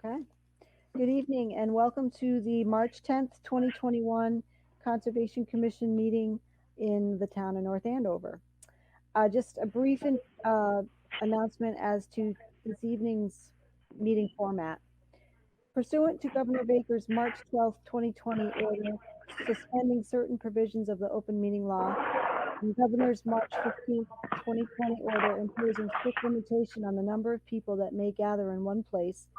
Okay. Good evening and welcome to the March 10th, 2021 Conservation Commission meeting in the town of North Andover. Just a brief announcement as to this evening's meeting format. Pursuant to Governor Baker's March 12th, 2020 order suspending certain provisions of the open meeting law, and Governor's March 15th, 2020 order imposing strict limitation on the number of people that may gather in one place,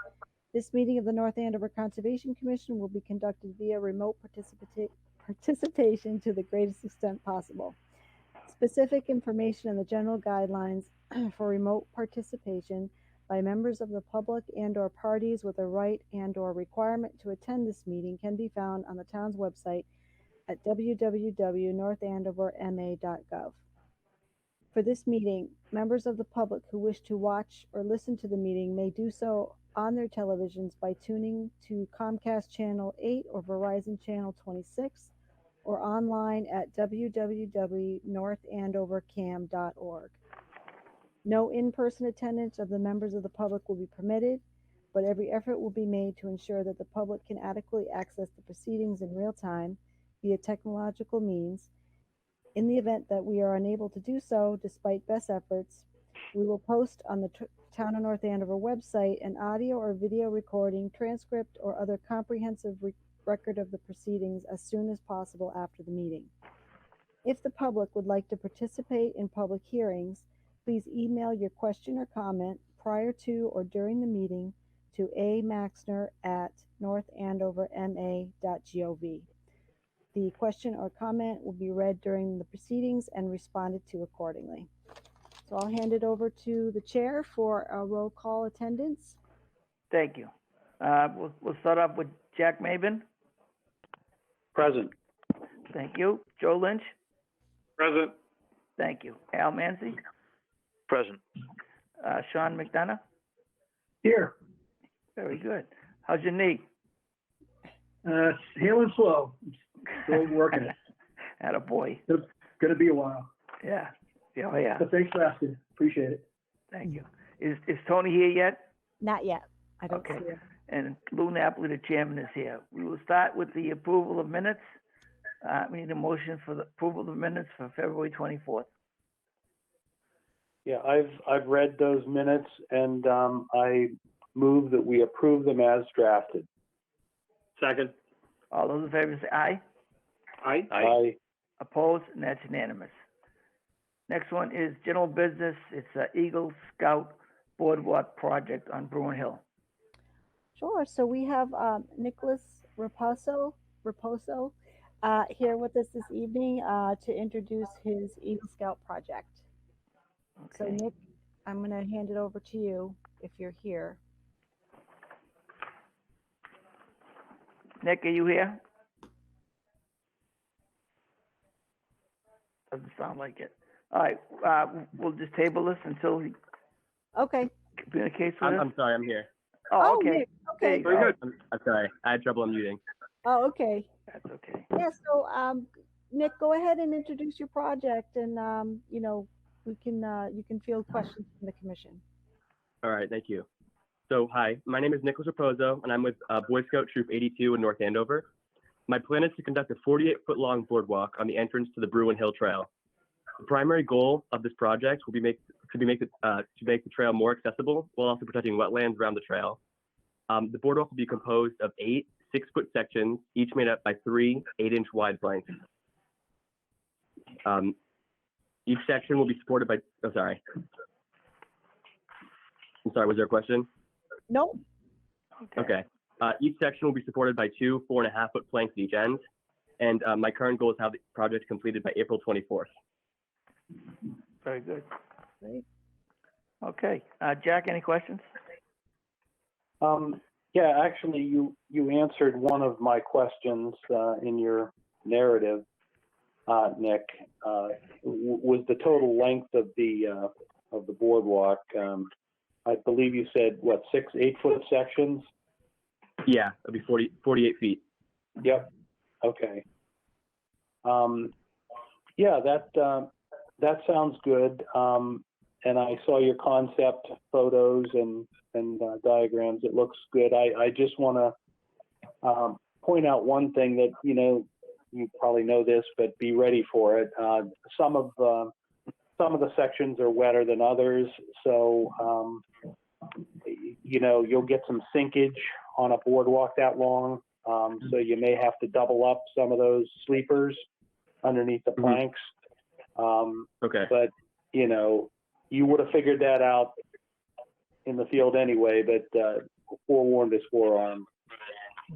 this meeting of the North Andover Conservation Commission will be conducted via remote participation to the greatest extent possible. Specific information and the general guidelines for remote participation by members of the public and/or parties with a right and/or requirement to attend this meeting can be found on the town's website at www.northandoverma.gov. For this meeting, members of the public who wish to watch or listen to the meeting may do so on their televisions by tuning to Comcast Channel 8 or Verizon Channel 26, or online at www.northandovercam.org. No in-person attendance of the members of the public will be permitted, but every effort will be made to ensure that the public can adequately access the proceedings in real time via technological means. In the event that we are unable to do so, despite best efforts, we will post on the Town of North Andover website an audio or video recording, transcript, or other comprehensive record of the proceedings as soon as possible after the meeting. If the public would like to participate in public hearings, please email your question or comment prior to or during the meeting to amaxner@northandoverma.gov. The question or comment will be read during the proceedings and responded to accordingly. So I'll hand it over to the chair for a roll call attendance. Thank you. We'll start off with Jack Maben. Present. Thank you. Joe Lynch. Present. Thank you. Al Manzi. Present. Sean McDonough. Here. Very good. How's your knee? Healing slow. Still working it. Attaboy. It's gonna be a while. Yeah. Oh, yeah. But thanks for asking. Appreciate it. Thank you. Is Tony here yet? Not yet. I don't Okay. see it. And Lou Napoli, the chairman, is here. We will start with the approval of minutes. We need a motion for the approval of the minutes for February 24th. Yeah, I've read those minutes and I move that we approve them as drafted. Second. All those in favor say aye. Aye. Aye. Opposed, and that's unanimous. Next one is general business. It's Eagle Scout Boardwalk project on Bruin Hill. Sure. So we have Nicholas Raposo here with us this evening to introduce his Eagle Scout project. Okay. So Nick, I'm going to hand it over to you if you're here. Nick, are you here? Doesn't sound like it. All right, we'll just table this until he Okay. communicates with us. I'm sorry, I'm here. Oh, okay. Nick, okay. There you go. I'm sorry, I had trouble unmuting. Oh, okay. That's okay. Yeah. So, Nick, go ahead and introduce your project, and you can field questions from the commission. All right, thank you. So, hi, my name is Nicholas Raposo, and I'm with Boy Scout Troop 82 in North Andover. My plan is to conduct a 48-foot long boardwalk on the entrance to the Bruin Hill Trail. The primary goal of this project will be to make the trail more accessible while also protecting wetlands around the trail. The boardwalk will be composed of 8 6-foot sections, each made up by 3 8-inch wide planks. Each section will be supported by. Oh, sorry. I'm sorry. Was there a question? Nope. Okay. Each section will be supported by 2 4.5-foot planks at each end, and my current goal is to have the project completed by April 24th. Very good. Great. Okay. Jack, any questions? Yeah, actually, you answered one of my questions in your narrative, Nick. Was the total length of the boardwalk? I believe you said what, 6 8-foot sections? Yeah, it'll be 48 feet. Yep. Okay. Yeah, that sounds good. And I saw your concept photos, and and diagrams. It looks good. I just want to point out one thing that, you probably know this, but be ready for it. Some of the sections are wetter than others, so you'll get some sinkage on a boardwalk that long. So you may have to double up some of those sleepers underneath the planks. Okay. But you would have figured that out in the field anyway. But forewarned is forearmed.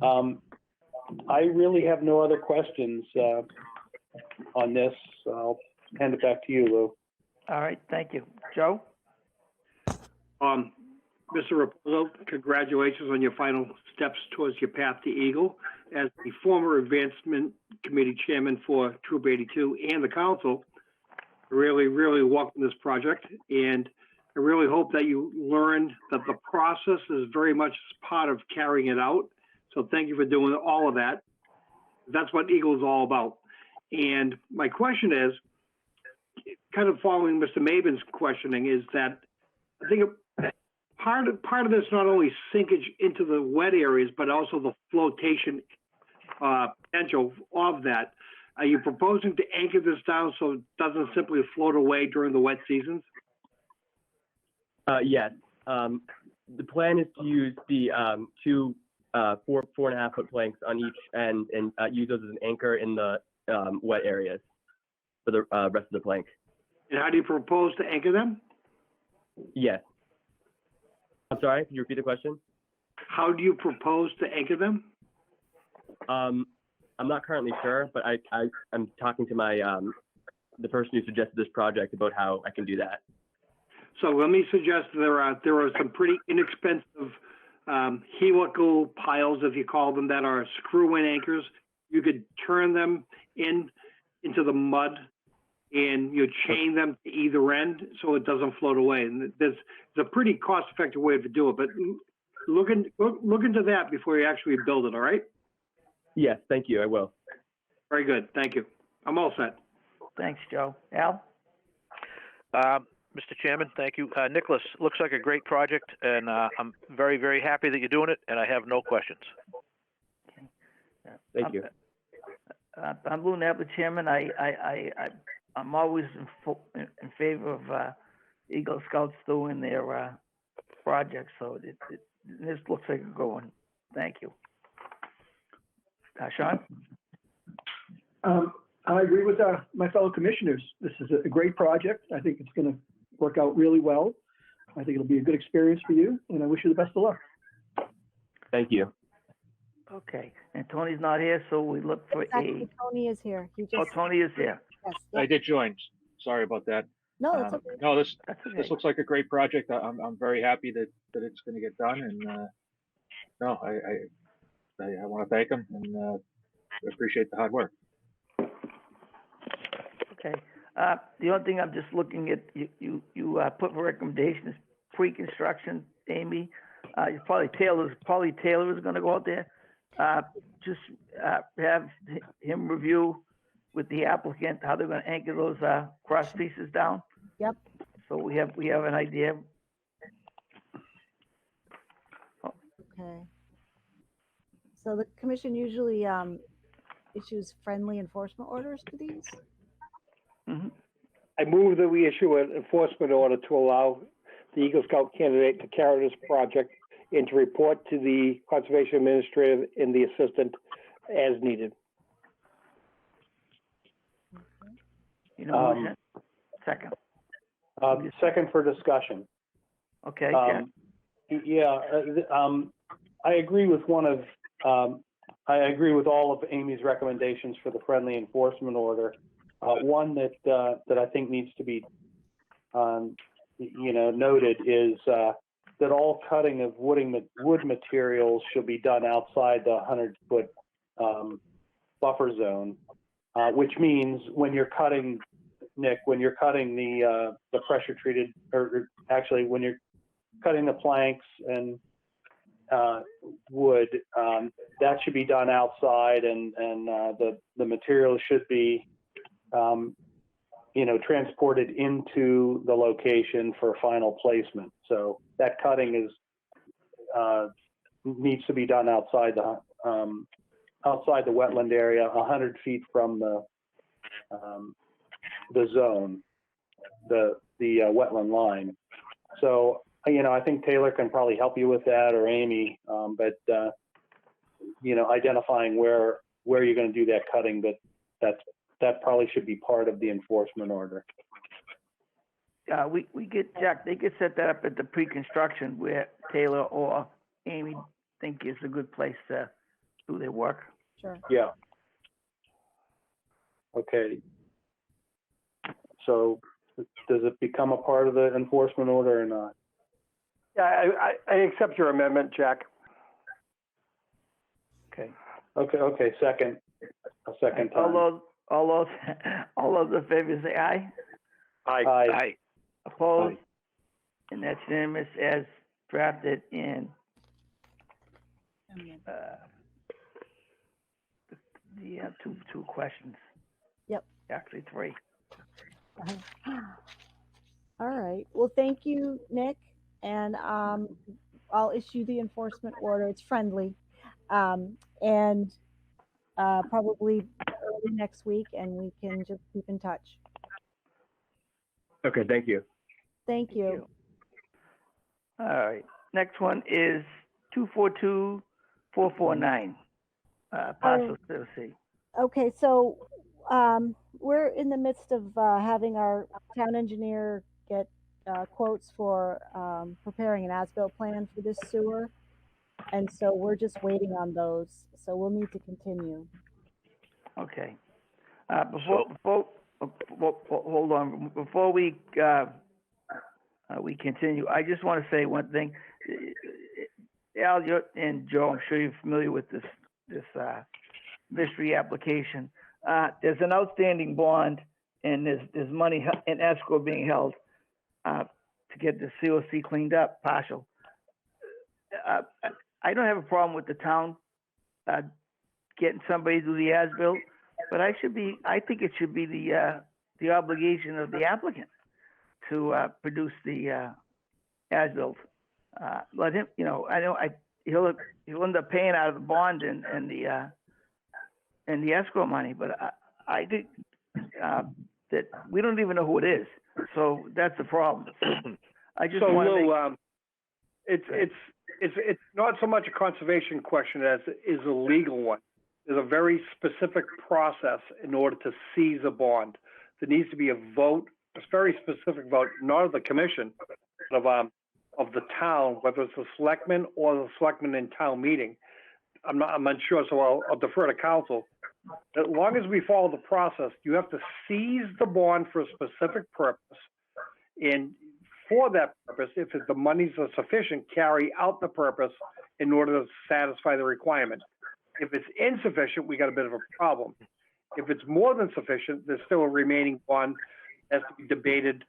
I really have no other questions on this. I'll hand it back to you, Lou. All right, thank you. Joe? Mr. Raposo, congratulations on your final steps towards your path to Eagle. As the former Advancement Committee Chairman for Troop 82 and the Council, I really welcome this project, and I really hope that you learned that the process is very much part of carrying it out. So thank you for doing all of that. That's what Eagle is all about. And my question is, kind of following Mr. Maben's questioning, is that I think part of this not only sinkage into the wet areas, but also the flotation potential of that. Are you proposing to anchor this down so it doesn't simply float away during the wet seasons? Yes. The plan is to use the two 4.5 foot planks on each end and use those as an anchor in the wet areas for the rest of the plank. And how do you propose to anchor them? Yes. I'm sorry, can you repeat the question? How do you propose to anchor them? I'm not currently sure, but I'm talking to my the person who suggested this project about how I can do that. So let me suggest there are some pretty inexpensive helical piles, if you call them, that are screw-in anchors. You could turn them into the mud, and you chain them to either end so it doesn't float away. And there's a pretty cost-effective way to do it, but look into that before you actually build it. All right? Yes, thank you. I will. Very good. Thank you. I'm all set. Thanks, Joe. Al? Mr. Chairman, thank you. Nicholas, looks like a great project, and I'm very, very happy that you're doing it, and I have no questions. Thank you. I'm Lou Napper, Chairman. I'm always in favor of Eagle Scouts doing their projects, so this looks like a good one. Thank you. Sean? I agree with my fellow commissioners. This is a great project. I think it's going to work out really well. I think it'll be a good experience for you, and I wish you the best of luck. Thank you. Okay, and Tony's not here, so we look for Actually, Tony is here. He just, Tony is here. yes, I yes. did join. Sorry about that. No, that's okay. No, this That's okay. this looks like a great project. I'm very happy that it's going to get done, and no, I want to thank them and appreciate the hard work. Okay. The only thing I'm just looking at, you put for recommendations, pre-construction, Amy. Probably Taylor is going to go out there. Just have him review with the applicant how they're going to anchor those cross pieces down. Yep. So we have an idea. Okay. So the commission usually issues friendly enforcement orders to these? Mm-hmm. I move that we issue an enforcement order to allow the Eagle Scout candidate to carry this project and to report to the Conservation Administrator and the Assistant as needed. You know, who's that? Second. Second for discussion. Okay. I agree with I agree with all of Amy's recommendations for the friendly enforcement order. One that I think needs to be, noted is that all cutting of wood materials should be done outside the 100-foot buffer zone, which means when you're cutting, Nick, when you're cutting the pressure treated, or actually when you're cutting the planks and wood, that should be done outside, and the material should be transported into the location for final placement. So that cutting is needs to be done outside the wetland area, 100 feet from the zone, the wetland line. So, I think Taylor can probably help you with that, or Amy, but identifying where you're going to do that cutting, but that probably should be part of the enforcement order. We get, Jack, they could set that up at the pre-construction where Taylor or Amy think is a good place to do their work. Sure. Yeah. Okay. So does it become a part of the enforcement order or not? Yeah, I accept your amendment, Jack. Okay. Okay, second. A second time. All those in favor say aye. Aye. Aye. Opposed? And that's unanimous as drafted in the two questions. Yep. Actually, three. All right. Well, thank you, Nick. And I'll issue the enforcement order. It's friendly. And probably early next week, and we can just keep in touch. Okay, thank you. Thank you. All right. Next one is 242449. Parcel C. Okay, so we're in the midst of having our town engineer get quotes for preparing an as-built plan for this sewer. And so we're just waiting on those. So we'll need to continue. Okay. Hold on. Before we continue, I just want to say one thing. Al and Joe, I'm sure you're familiar with this mystery application. There's an outstanding bond, and there's money in escrow being held to get the COC cleaned up, partial. I don't have a problem with the town getting somebody to do the as-built, but I think it should be the obligation of the applicant to produce the as-built. Let him, I know he'll end up paying out of the bond and the escrow money, but I think that we don't even know who it is, so that's the problem. I just want to it's not so much a conservation question as it is a legal one. There's a very specific process in order to seize a bond. There needs to be a vote, a very specific vote, not of the commission, but of the town, whether it's the selectmen or the selectmen in town meeting. I'm unsure, so I'll defer to council. As long as we follow the process, you have to seize the bond for a specific purpose, and for that purpose, if the monies are sufficient, carry out the purpose in order to satisfy the requirement. If it's insufficient, we got a bit of a problem. If it's more than sufficient, there's still a remaining bond that has to be debated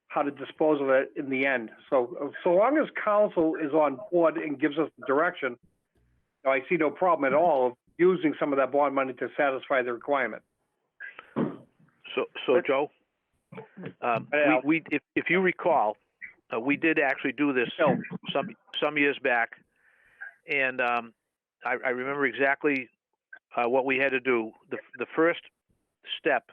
how to dispose of it in the end. So long as council is on board and gives us direction, I see no problem at all of using some of that bond money to satisfy the requirement. So Joe, if you recall, we did actually do this some years back, and I remember exactly what we had to do. The first step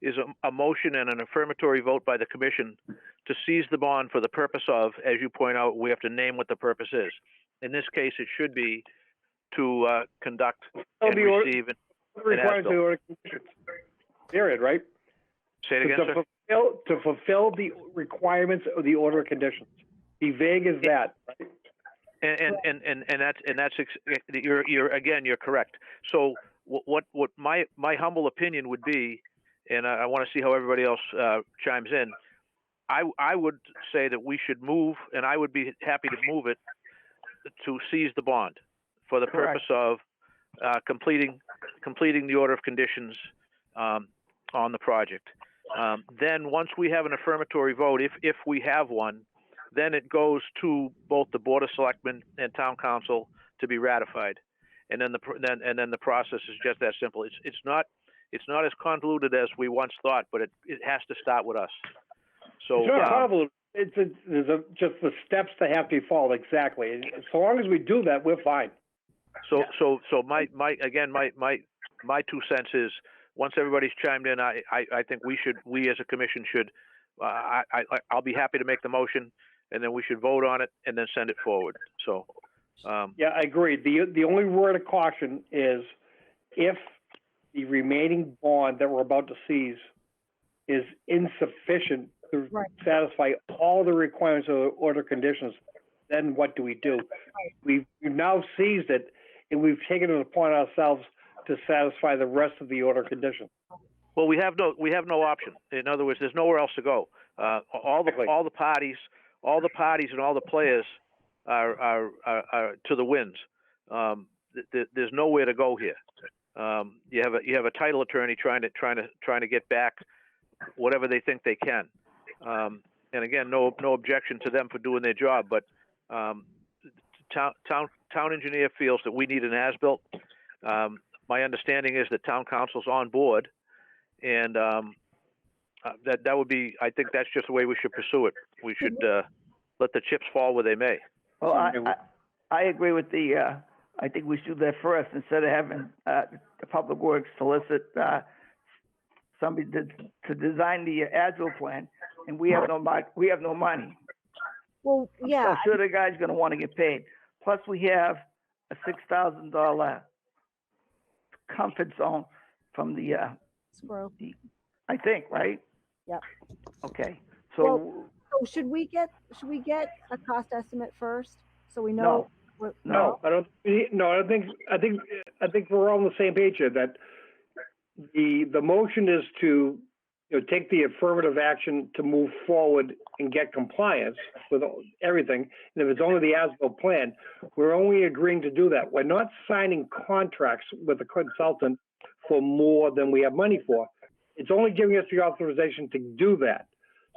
is a motion and an affirmatory vote by the commission to seize the bond for the purpose of, as you point out, we have to name what the purpose is. In this case, it should be to conduct and receive an as-built. Period, right? Say it again, sir? To fulfill the requirements of the order of conditions. Be vague as that. Right? And that's you're correct. So what my humble opinion would be, and I want to see how everybody else chimes in. I would say that we should move, and I would be happy to move it to seize the bond for the purpose of completing the order of conditions on the project. Then once we have an affirmatory vote, if we have one, then it goes to both the Board of Selectmen and Town Council to be ratified, and then the process is just that simple. It's not as convoluted as we once thought, but it has to start with us. So, It's not convoluted. Just the steps that have to be followed, exactly. And so long as we do that, we're fine. so my 2 cents is, once everybody's chimed in, I think we as a commission should, I'll be happy to make the motion, and then we should vote on it and then send it forward. So, Yeah, I agree. The only word of caution is if the remaining bond that we're about to seize is insufficient to Right. satisfy all the requirements of the order conditions, then what do? We've now seized it, and we've taken it upon ourselves to satisfy the rest of the order conditions. well, we have no option. In other words, there's nowhere else to go. All the parties and all the players are to the winds. There's nowhere to go here. You have a title attorney trying to get back whatever they think they can. And again, no objection to them for doing their job, but town engineer feels that we need an as-built. My understanding is that town council's on board, and that would be. I think that's just the way we should pursue it. We should let the chips fall where they may. Well, I agree with the, I think we should do that first instead of having the Public Works solicit somebody to design the as-built plan, and we have no money. Well, yeah, I'm sure the guy's gonna wanna get paid. Plus, we have a $6,000 comfort zone from the, Squirrel. I think, right? Yep. Okay, Well, So should we get a cost estimate first, so we know? No. I don't think we're all on the same page here, that the motion is to, take the affirmative action to move forward and get compliance with everything. And if it's only the as-built plan, we're only agreeing to do that. We're not signing contracts with the consultant for more than we have money for. It's only giving us the authorization to do that.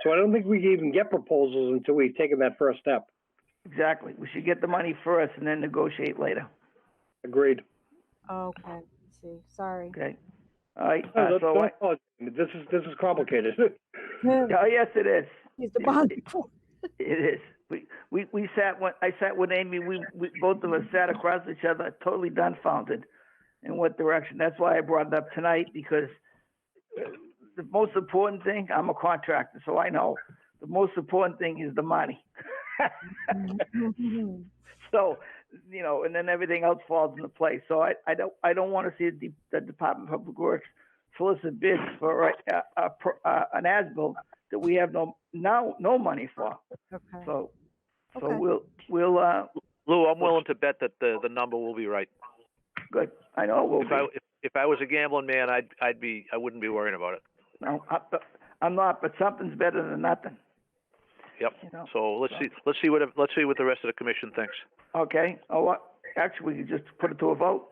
So I don't think we can even get proposals until we've taken that first step. Exactly. We should get the money first and then negotiate later. Agreed. Okay, let's see, sorry. Okay. All right. No, So don't apologize. This is complicated. oh, yes, it is. He's the bond. It is. I sat with Amy. We both of us sat across each other, totally dumbfounded in what direction. That's why I brought it up tonight, because the most important thing, I'm a contractor, so I know the most important thing is the money. So, and then everything else falls into place. So I don't want to see the Department of Public Works solicit bids for an as-built that we have no money for. Okay. So Okay. we'll Lou, I'm willing to bet that the number will be right. good. I know it will be. If I was a gambling man, I wouldn't be worrying about it. No, I'm not, but something's better than nothing. Yep. So let's see what the rest of the commission thinks. Okay. Oh, what? Actually, we could just put it to a vote.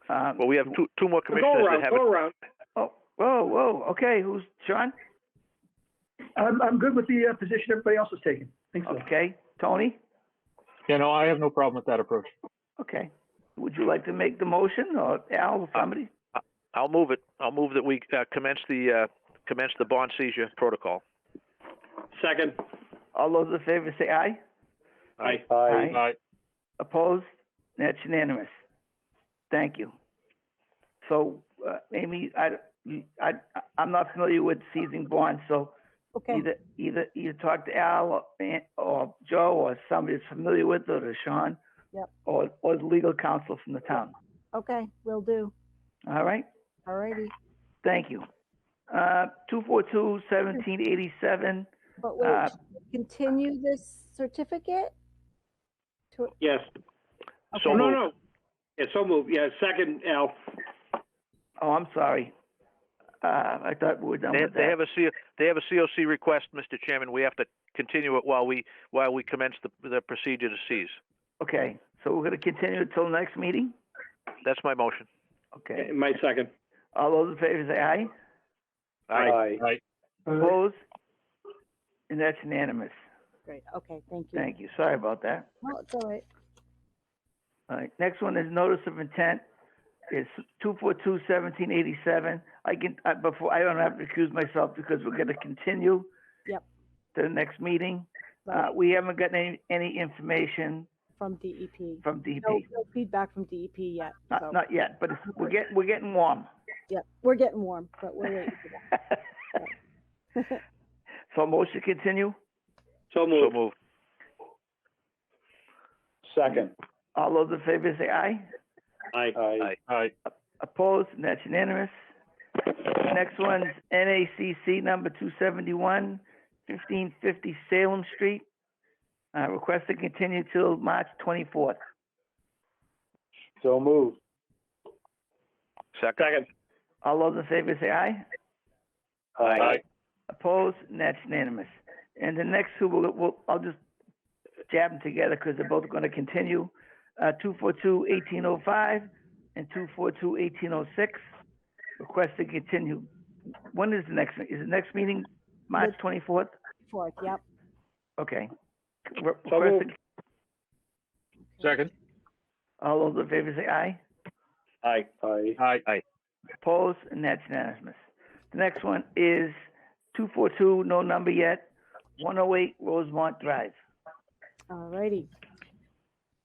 Well, we have two more commissioners that have Go around. Oh, whoa. Okay, who's Sean? I'm good with the position everybody else is taking. Thanks. Okay, Tony. Yeah, no, I have no problem with that approach. Okay. Would you like to make the motion, or Al, or somebody? I'll move it. I'll move that we commence the bond seizure protocol. Second. All those in favor say aye. Aye. Aye. Opposed? That's unanimous. Thank you. So, Amy, I'm not familiar with seizing bonds, so Okay, either talk to Al or Joe or somebody that's familiar with it, or to Sean. Yep. Or the legal counsel from the town. okay, will do. All right? All righty. Thank you. 242-1787. But wait, continue this certificate? Yes. So No, moved. no. Yeah, so moved. Yeah, second, Al. Oh, I'm sorry. I thought we were done with They that. have a COC request, Mr. Chairman. We have to continue it while we commence the procedure to seize. Okay, so we're gonna continue until next meeting? That's my motion. Okay. My second. All those in favor say aye. Aye. Opposed? And that's unanimous. Great, okay, thank you. Thank you. Sorry about that. No, it's all right. All right, next one is notice of intent. It's 242-1787. I don't have to accuse myself because we're gonna continue. Yep. to the next meeting. Right. We haven't gotten any information From DEP. from DEP. No feedback from DEP yet. So, Not yet, but we're getting warm. yeah, we're getting warm, but we're waiting for that. So motion to continue? So So moved. moved. Second. All those in favor say aye. Aye. Aye. Opposed? And that's unanimous. Next one's NACC number 271, 1550 Salem Street. Request to continue till March 24th. So moved. Second. All those in favor say aye. Aye. Opposed? And that's unanimous. And the next two, I'll just jab them together because they're both going to continue. 242-1805 and 242-1806. Request to continue. When is the next? Is the next meeting March 24th? 4th, yep. Okay. So Request moved. to, Second. all those in favor say aye. Aye. Aye. Opposed? And that's unanimous. The next one is 242, no number yet, 108 Rosemont Drive. All righty.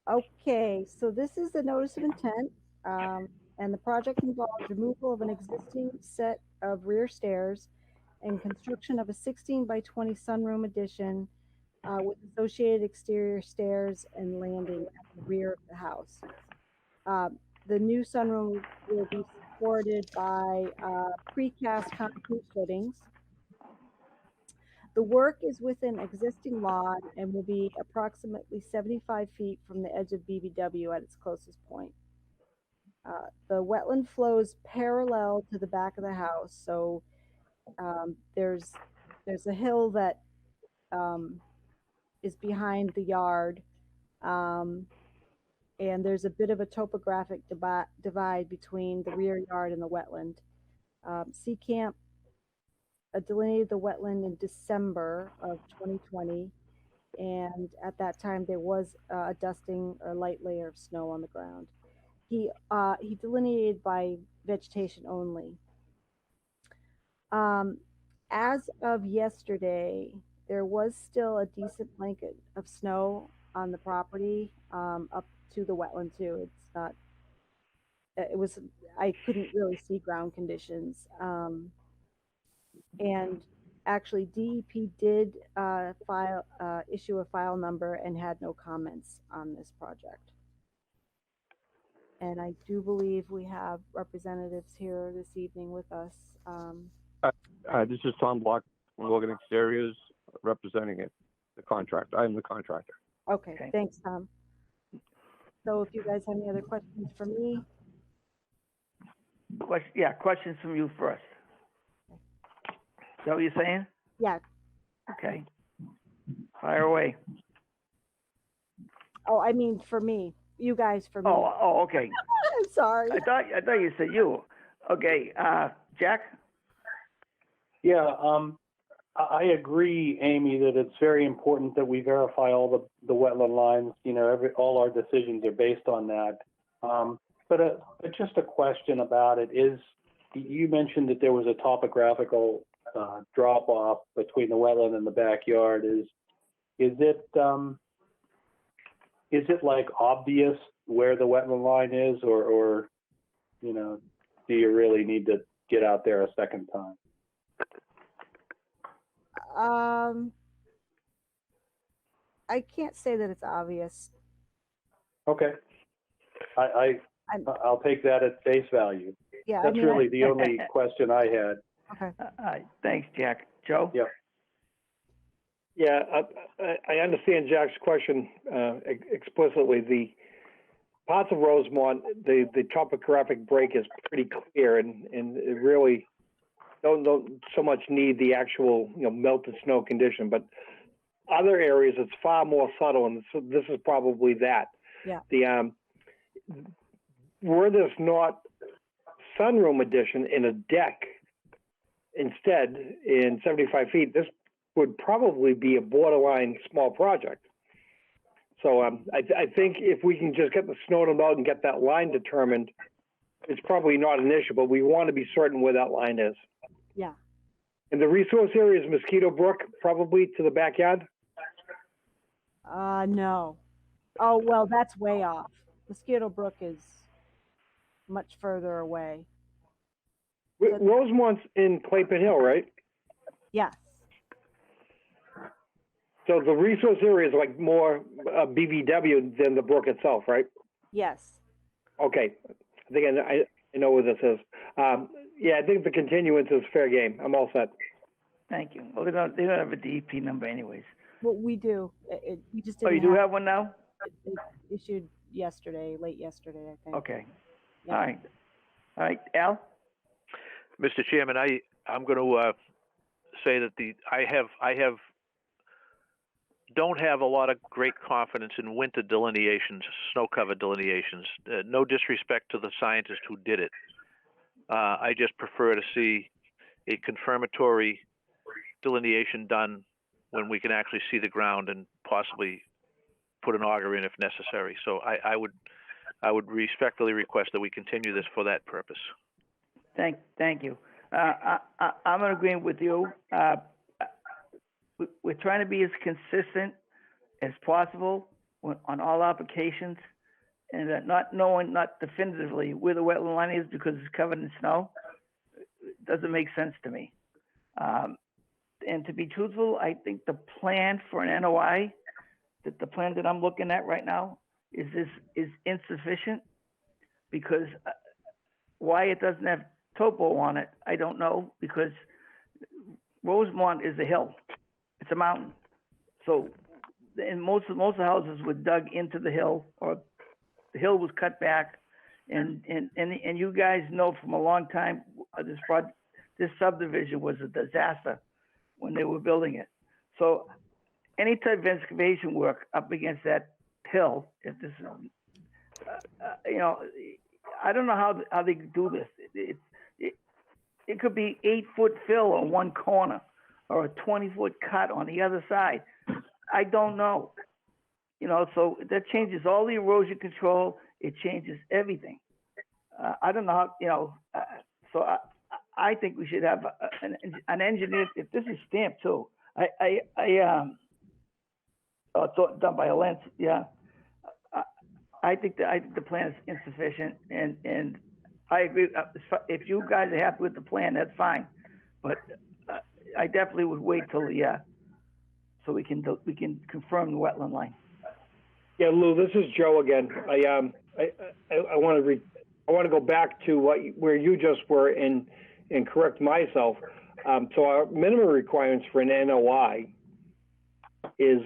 Okay, so this is the notice of intent, and the project involves removal of an existing set of rear stairs and construction of a 16 by 20 sunroom addition with associated exterior stairs and landing at the rear of the house. The new sunroom will be supported by precast concrete footings. The work is within existing lawn and will be approximately 75 feet from the edge of BBW at its closest point. The wetland flows parallel to the back of the house, so there's a hill that is behind the yard, and there's a bit of a topographic divide between the rear yard and the wetland. GOVCAM delineated the wetland in December of 2020, and at that time there was a dusting or light layer of snow on the ground. He delineated by vegetation only. As of yesterday, there was still a decent blanket of snow on the property up to the wetland too. It's not. It was. I couldn't really see ground conditions. And actually, DEP did issue a file number and had no comments on this project. And I do believe we have representatives here this evening with us. This is Tom Block from Logan Exteriors, representing the contractor. I'm the contractor. Okay, thanks, Tom. So if you guys have any other questions for me? Questions from you first. Is that what you're saying? Yeah. Okay. Fire away. Oh, I mean for me. You guys for me. Oh, okay. I'm sorry. I thought you said you. Okay, Jack? Yeah, I agree, Amy, that it's very important that we verify all the wetland lines. You know, all our decisions are based on that. But just a question about it is, you mentioned that there was a topographical drop off between the wetland and the backyard. Is it like obvious where the wetland line is, or you know, do you really need to get out there a second time? I can't say that it's obvious. Okay. I'll take that at face value. Yeah, That's really the only question I had. Okay. All right, thanks, Jack. Joe? Yeah. Yeah, I understand Jack's question explicitly. The parts of Rosemont, the topographic break is pretty clear, and it really don't so much need the actual melted snow condition, but other areas it's far more subtle, and so this is probably that. Yeah. The were this not sunroom addition in a deck instead in 75 feet, this would probably be a borderline small project. So I think if we can just get the snow to melt and get that line determined, it's probably not an issue, but we want to be certain where that line is. Yeah. And the resource area is Mosquito Brook, probably to the backyard? No. Oh, well, that's way off. Mosquito Brook is much further away. Rosemont's in Clayton Hill, right? Yes. So the resource area is like more BVW than the brook itself, right? Yes. Okay. I think I know where this is. Yeah, I think the continuance is fair game. I'm all set. Thank you. Well, they don't have a DEP number anyways. Well, we do. We just Oh, didn't you do have one now? it issued yesterday, late yesterday, I think. Okay. Yeah. All right. All right, Al? Mr. Chairman, I'm going to say that I don't have a lot of great confidence in winter delineations, snow cover delineations. No disrespect to the scientist who did it. I just prefer to see a confirmatory delineation done when we can actually see the ground and possibly put an auger in if necessary. So I would respectfully request that we continue this for that purpose. Thank you. I'm in agreement with you. We're trying to be as consistent as possible on all applications, and not knowing, not definitively where the wetland line is because it's covered in snow doesn't make sense to me. And to be truthful, I think the plan for an NOI, that the plan that I'm looking at right now is insufficient, because why it doesn't have topo on it, I don't know, because Rosemont is a hill. It's a mountain. So, and most of the houses were dug into the hill, or the hill was cut back. And you guys know from a long time, this subdivision was a disaster when they were building it. So any type of excavation work up against that hill, if this is, I don't know how they do this. It could be 8-foot fill on one corner or a 20-foot cut on the other side. I don't know. So that changes all the erosion control. It changes everything. I don't know how, so I think we should have an engineer. If this is stamped too, it's done by a lens. Yeah. I think the plan is insufficient, and I agree. If you guys are happy with the plan, that's fine. But I definitely would wait till so we can confirm the wetland line. Yeah, Lou, this is Joe again. I want to go back to where you just were and correct myself. So our minimum requirements for an NOI is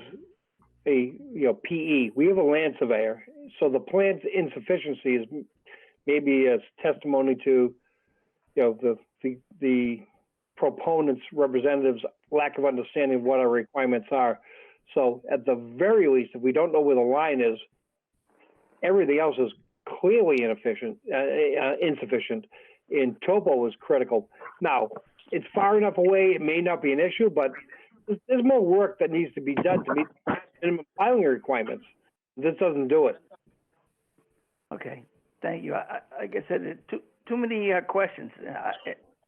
a PE. We have a land surveyor, so the plan's insufficiency is maybe a testimony to the proponents' representatives' lack of understanding of what our requirements are. So at the very least, if we don't know where the line is, everything else is clearly insufficient, and topo is critical. Now, it's far enough away, it may not be an issue, but there's more work that needs to be done to meet minimum filing requirements. This doesn't do it. Okay, thank you. Like I said, too many questions,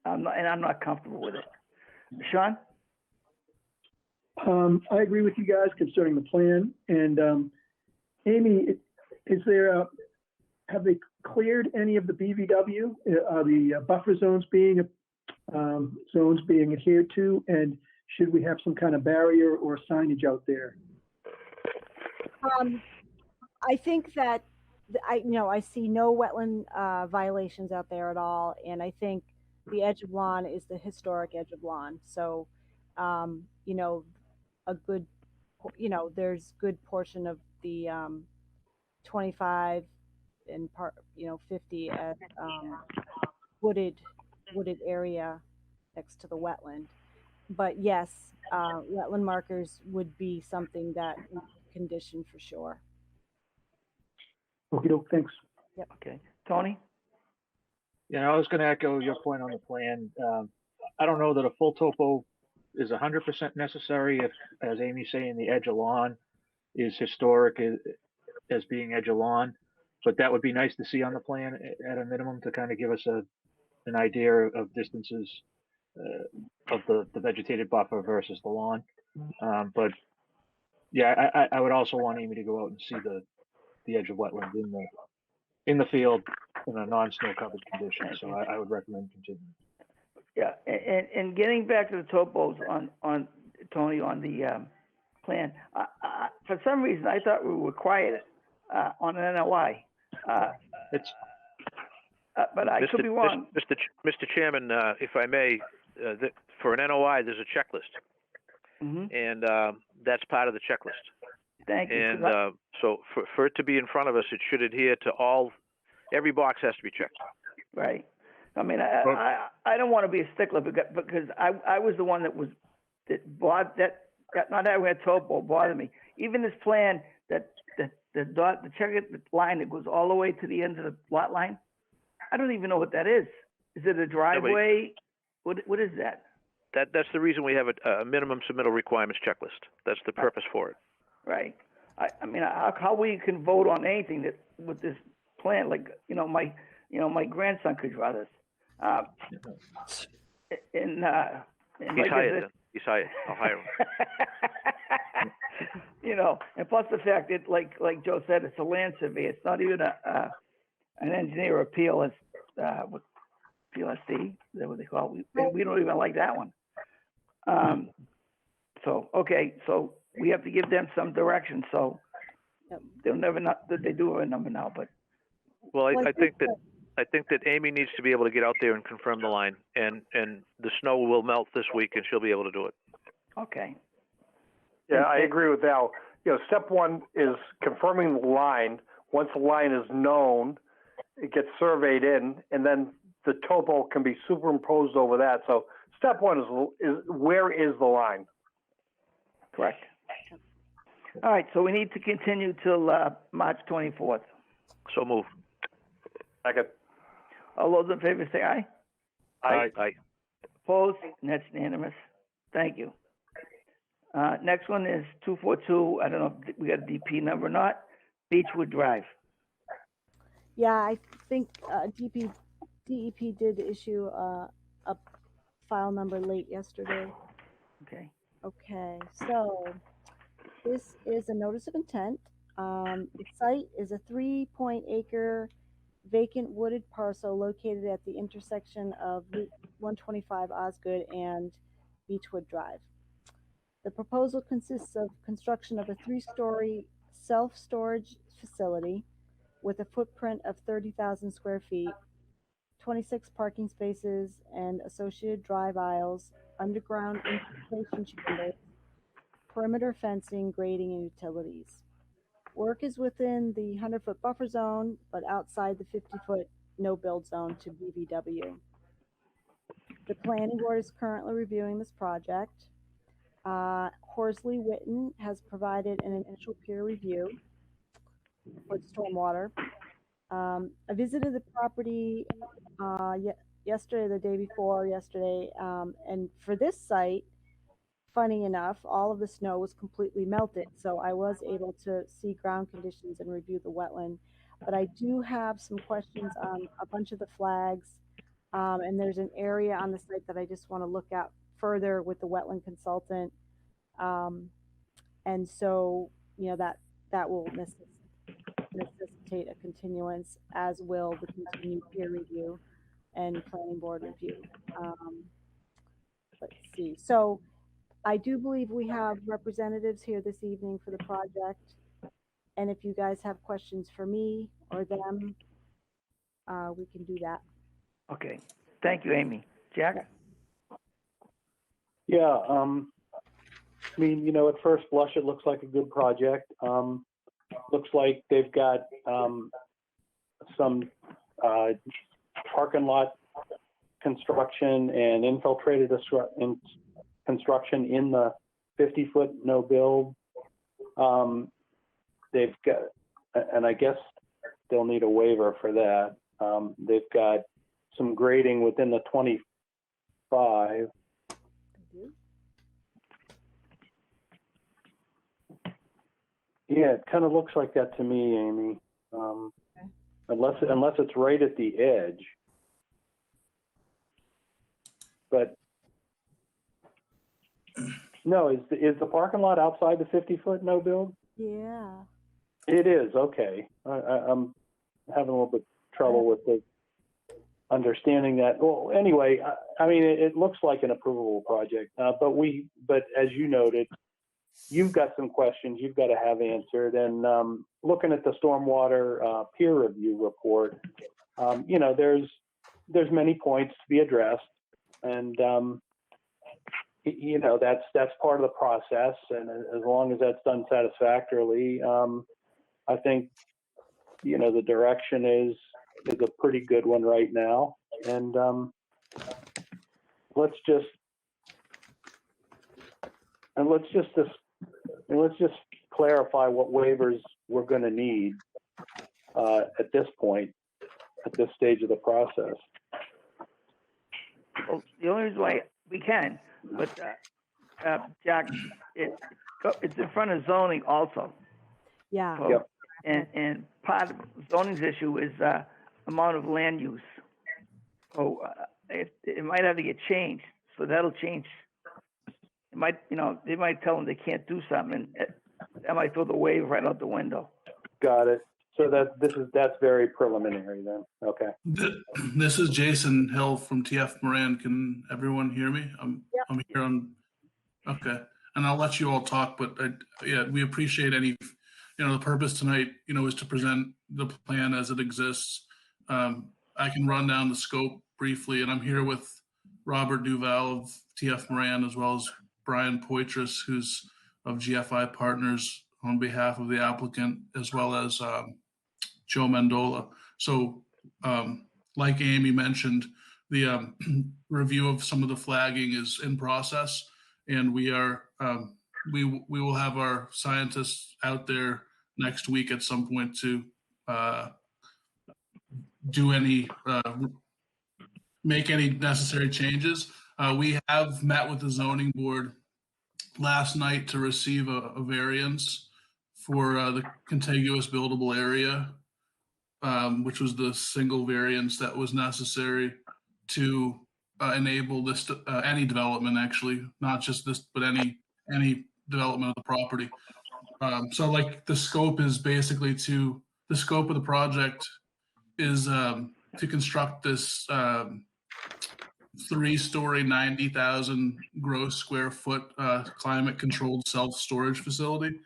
I'm not comfortable with it. Sean? I agree with you guys concerning the plan. And Amy, have they cleared any of the BVW? Are the buffer zones being adhered to? And should we have some kind of barrier or signage out there? I think that I see no wetland violations out there at all, and I think the edge of lawn is the historic edge of lawn. So, a good, there's good portion of the 25 and 50 at wooded area next to the wetland. But yes, wetland markers would be something that we condition for sure. Okay, thanks. Yep. Okay, Tony? Yeah, I was going to echo your point on the plan. I don't know that a full topo is 100% necessary if, as Amy's saying, the edge of lawn is historic as being edge of lawn, but that would be nice to see on the plan at a minimum to kind of give us an idea of distances of the vegetated buffer versus the lawn. But yeah, I would also want Amy to go out and see the edge of wetlands in the field in a non-snow covered condition. So I would recommend continuing. Yeah, and getting back to the topos on Tony, on the plan, for some reason I thought we required it on an NOI. But I could be wrong. Mr. Chairman, if I may, for an NOI, there's a checklist, and that's part of the checklist. Thank you. And so for it to be in front of us, it should adhere to every box has to be checked. Right. I mean, I don't want to be a stickler because I was the one that not having a topo bothered me. Even this plan the checkered line that goes all the way to the end of the lot line, I don't even know what that is. Is it a driveway? What is that? That's the reason we have a minimum submittal requirements checklist. That's the purpose for it. Right. I mean, how we can vote on anything with this plan? Like, my grandson could draw this. He's like hired. He's hired. I'll hire him. And plus the fact that, like Joe said, it's a land survey. It's not even an engineer appeal. It's what PLSD. Is that what they call it? We don't even like that one. So we have to give them some direction. So they'll never know that they do have a number now. But I think that Amy needs to be able to get out there and confirm the line, and the snow will melt this week, and she'll be able to do it. Okay. Yeah, I agree with Al. Step one is confirming the line. Once the line is known, it gets surveyed in, and then the topo can be superimposed over that. So step one is where is the line? Correct. All right, so we need to continue till March 24th. So move. Second. All those in favor say aye. Aye. Opposed? And that's unanimous. Thank you. Next one is 242. I don't know if we got a DP number or not. Beechwood Drive. Yeah, I think DEP did issue a file number late yesterday. Okay. Okay, so this is a notice of intent. The site is a 3-acre vacant wooded parcel located at the intersection of Route 125 Osgood and Beechwood Drive. The proposal consists of construction of a 3-story self-storage facility with a footprint of 30,000 square feet, 26 parking spaces and associated drive aisles, underground infiltration chambers, perimeter fencing, grading, and utilities. Work is within the 100-foot buffer zone, but outside the 50-foot no-build zone to BVW. The planning board is currently reviewing this project. Horsley Witten has provided an initial peer review for the stormwater. I visited the property yesterday, the day before yesterday, and for this site, funny enough, all of the snow was completely melted, so I was able to see ground conditions and review the wetland. But I do have some questions on a bunch of the flags, and there's an area on the site that I just want to look at further with the wetland consultant. And so, that will necessitate a continuance, as will the continued peer review and planning board review. Let's see. So I do believe we have representatives here this evening for the project. And if you guys have questions for me or them, we can do that. Okay. Thank you, Amy. Jack? Yeah, I mean, at first blush, it looks like a good project. Looks like they've got some parking lot construction and infiltrated construction in the 50-foot no build. They've got, and I guess they'll need a waiver for that. They've got some grading within the 25. Yeah, it kind of looks like that to me, Amy. Unless it's right at the edge. But No, is the parking lot outside the 50-foot no build? Yeah. It is, okay. I'm having a little bit trouble with the understanding that. Well, anyway, I mean, it looks like an approvable project, but as you noted, you've got some questions you've got to have answered. And looking at the stormwater peer review report, you know, there's many points to be addressed, and you know, that's part of the process. And as long as that's done satisfactorily, I think, you know, the direction is a pretty good one right now. And let's just clarify what waivers we're going to need at this point, at this stage of the process. Well, the only reason why we can, but Jack, it's in front of zoning also. Yeah. So, Yep. And part of zoning's issue is amount of land use. So it might have to get changed. So that'll change. It might, you know, they might tell them they can't do something, and that might throw the waiver right out the window. Got it. So that's very preliminary then. Okay. This is Jason Hill from TF Moran. Can everyone hear me? I'm here on. Okay, and I'll let you all talk. But yeah, we appreciate any. You know, the purpose tonight, you know, is to present the plan as it exists. I can run down the scope briefly, and I'm here with Robert Duval of TF Moran, as well as Brian Poitras, who's of GFI Partners, on behalf of the applicant, as well as Joe Mendola. So, like Amy mentioned, the review of some of the flagging is in process, and we are we will have our scientists out there next week at some point to do any make any necessary changes. We have met with the zoning board last night to receive a variance for the contiguous buildable area, which was the single variance that was necessary to enable this any development, actually, not just this, but any development of the property. So like the scope is basically the scope of the project is to construct this 3-story, 90,000 gross square foot climate controlled self-storage facility.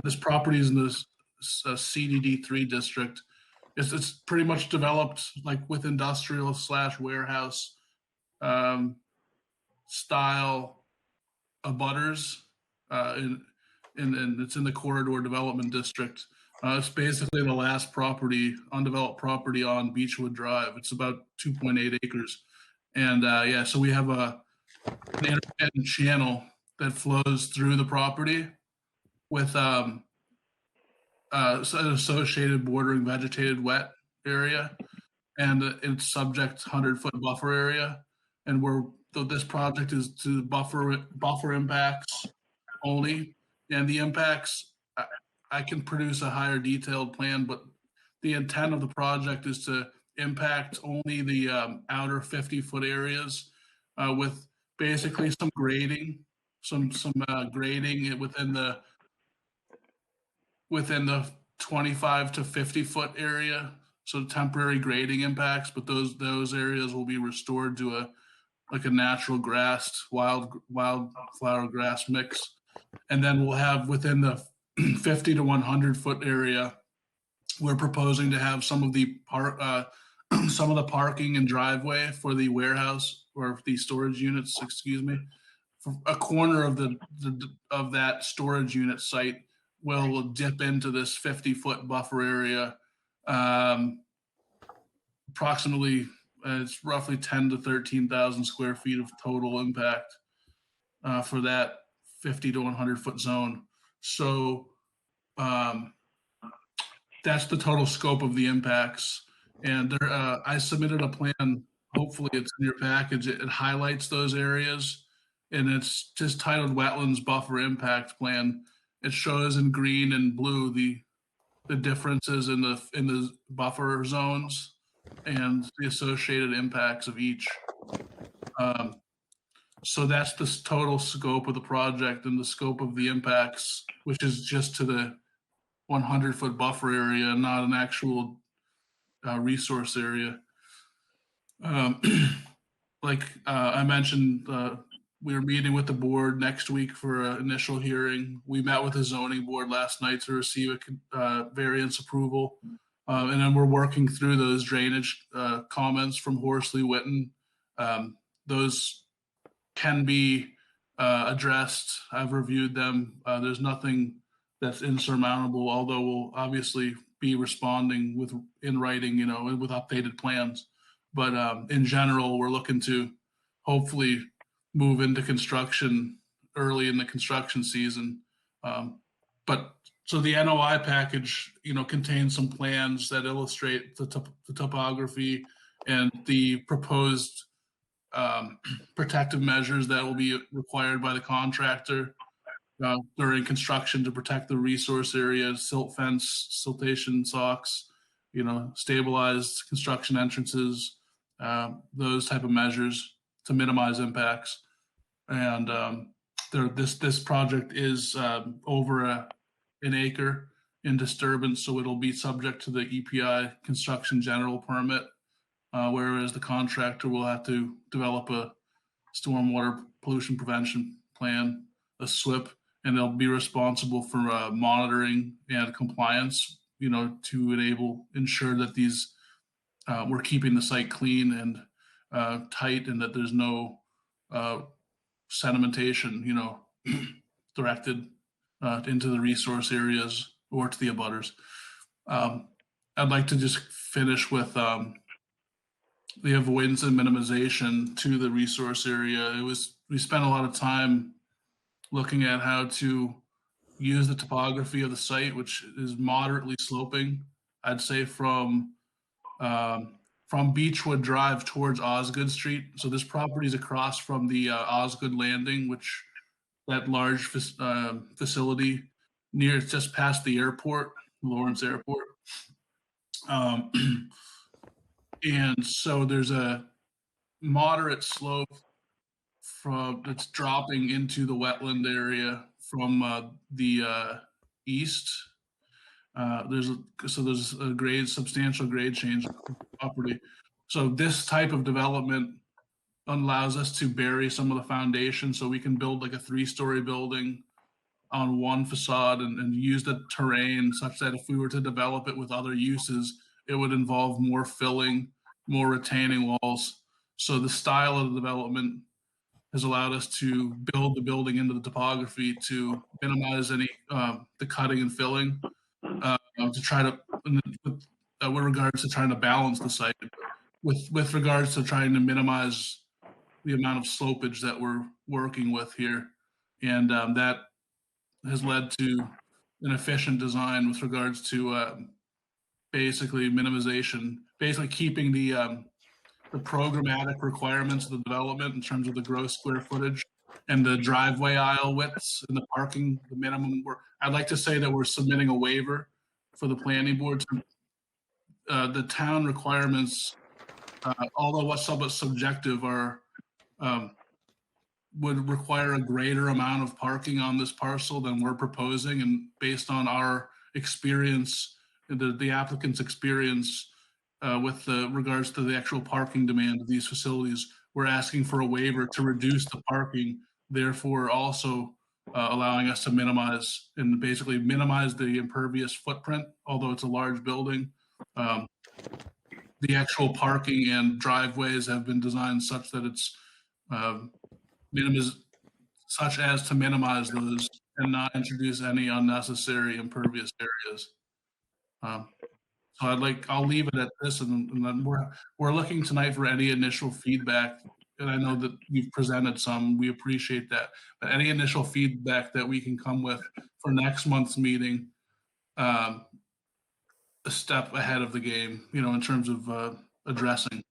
This property is in this CDD3 district. It's pretty much developed like with industrial / warehouse style abutters, and it's in the corridor development district. It's basically the last undeveloped property on Beechwood Drive. It's about 2.8 acres. And yeah, so we have an intermittent channel that flows through the property with an associated bordering vegetated wet area, and it's subject 100-foot buffer area. And this project is to buffer impacts only, and the impacts, I can produce a higher detailed plan, but the intent of the project is to impact only the outer 50-foot areas with basically some grading, some grading within the 25 to 50-foot area. So temporary grading impacts, but those areas will be restored to a natural grass, wildflower grass mix. And then we'll have within the 50 to 100-foot area, we're proposing to have some of the parking and driveway for the warehouse or the storage units, excuse me. A corner of that storage unit site will dip into this 50-foot buffer area. Approximately, it's roughly 10 to 13,000 square feet of total impact for that 50 to 100-foot zone. So that's the total scope of the impacts. And I submitted a plan. Hopefully it's in your package. It highlights those areas, and it's just titled Wetlands Buffer Impact Plan. It shows in green and blue the differences in the buffer zones and the associated impacts of each. So that's the total scope of the project and the scope of the impacts, which is just to the 100-foot buffer area, not an actual resource area. Like I mentioned, we are meeting with the board next week for an initial hearing. We met with the zoning board last night to receive a variance approval. And then we're working through those drainage comments from Horsley Witten. Those can be addressed. I've reviewed them. There's nothing that's insurmountable, although we'll obviously be responding with in writing, with updated plans. But in general, we're looking to hopefully move into construction early in the construction season. But so the NOI package, contains some plans that illustrate the topography and the proposed protective measures that will be required by the contractor during construction to protect the resource area, silt fence, siltation socks, stabilized construction entrances, those type of measures to minimize impacts. And this project is over an acre in disturbance, so it'll be subject to the EPI construction general permit, whereas the contractor will have to develop a stormwater pollution prevention plan, a SWIP, and they'll be responsible for monitoring and compliance, to ensure that these we're keeping the site clean and tight, and that there's no sedimentation, directed into the resource areas or to the abutters. I'd like to just finish with the avoidance and minimization to the resource area. We spent a lot of time looking at how to use the topography of the site, which is moderately sloping. I'd say from Beechwood Drive towards Osgood Street. So this property is across from the Osgood Landing, which that large facility near just past the airport, Lawrence Airport. And so there's a moderate slope that's dropping into the wetland area from the east. There's a substantial grade change of property. So this type of development allows us to bury some of the foundation, so we can build like a 3-story building on one facade and use the terrain such that if we were to develop it with other uses, it would involve more filling, more retaining walls. So the style of the development has allowed us to build the building into the topography to minimize any the cutting and filling, to try to, with regards to trying to balance the site, with regards to trying to minimize the amount of slopage that we're working with here. And that has led to an efficient design with regards to basically minimization, basically keeping the programmatic requirements of the development in terms of the gross square footage and the driveway aisle widths and the parking, the minimum. I'd like to say that we're submitting a waiver for the planning board to the town requirements, although somewhat subjective, are would require a greater amount of parking on this parcel than we're proposing. And based on our experience, the applicant's experience with regards to the actual parking demand of these facilities, we're asking for a waiver to reduce the parking, therefore also allowing us to minimize the impervious footprint, although it's a large building. The actual parking and driveways have been designed such that it's such as to minimize those and not introduce any unnecessary impervious areas. So I'll leave it at this, and then we're looking tonight for any initial feedback. And I know that you've presented some, we appreciate that. But any initial feedback that we can come with for next month's meeting, a step ahead of the game, in terms of addressing.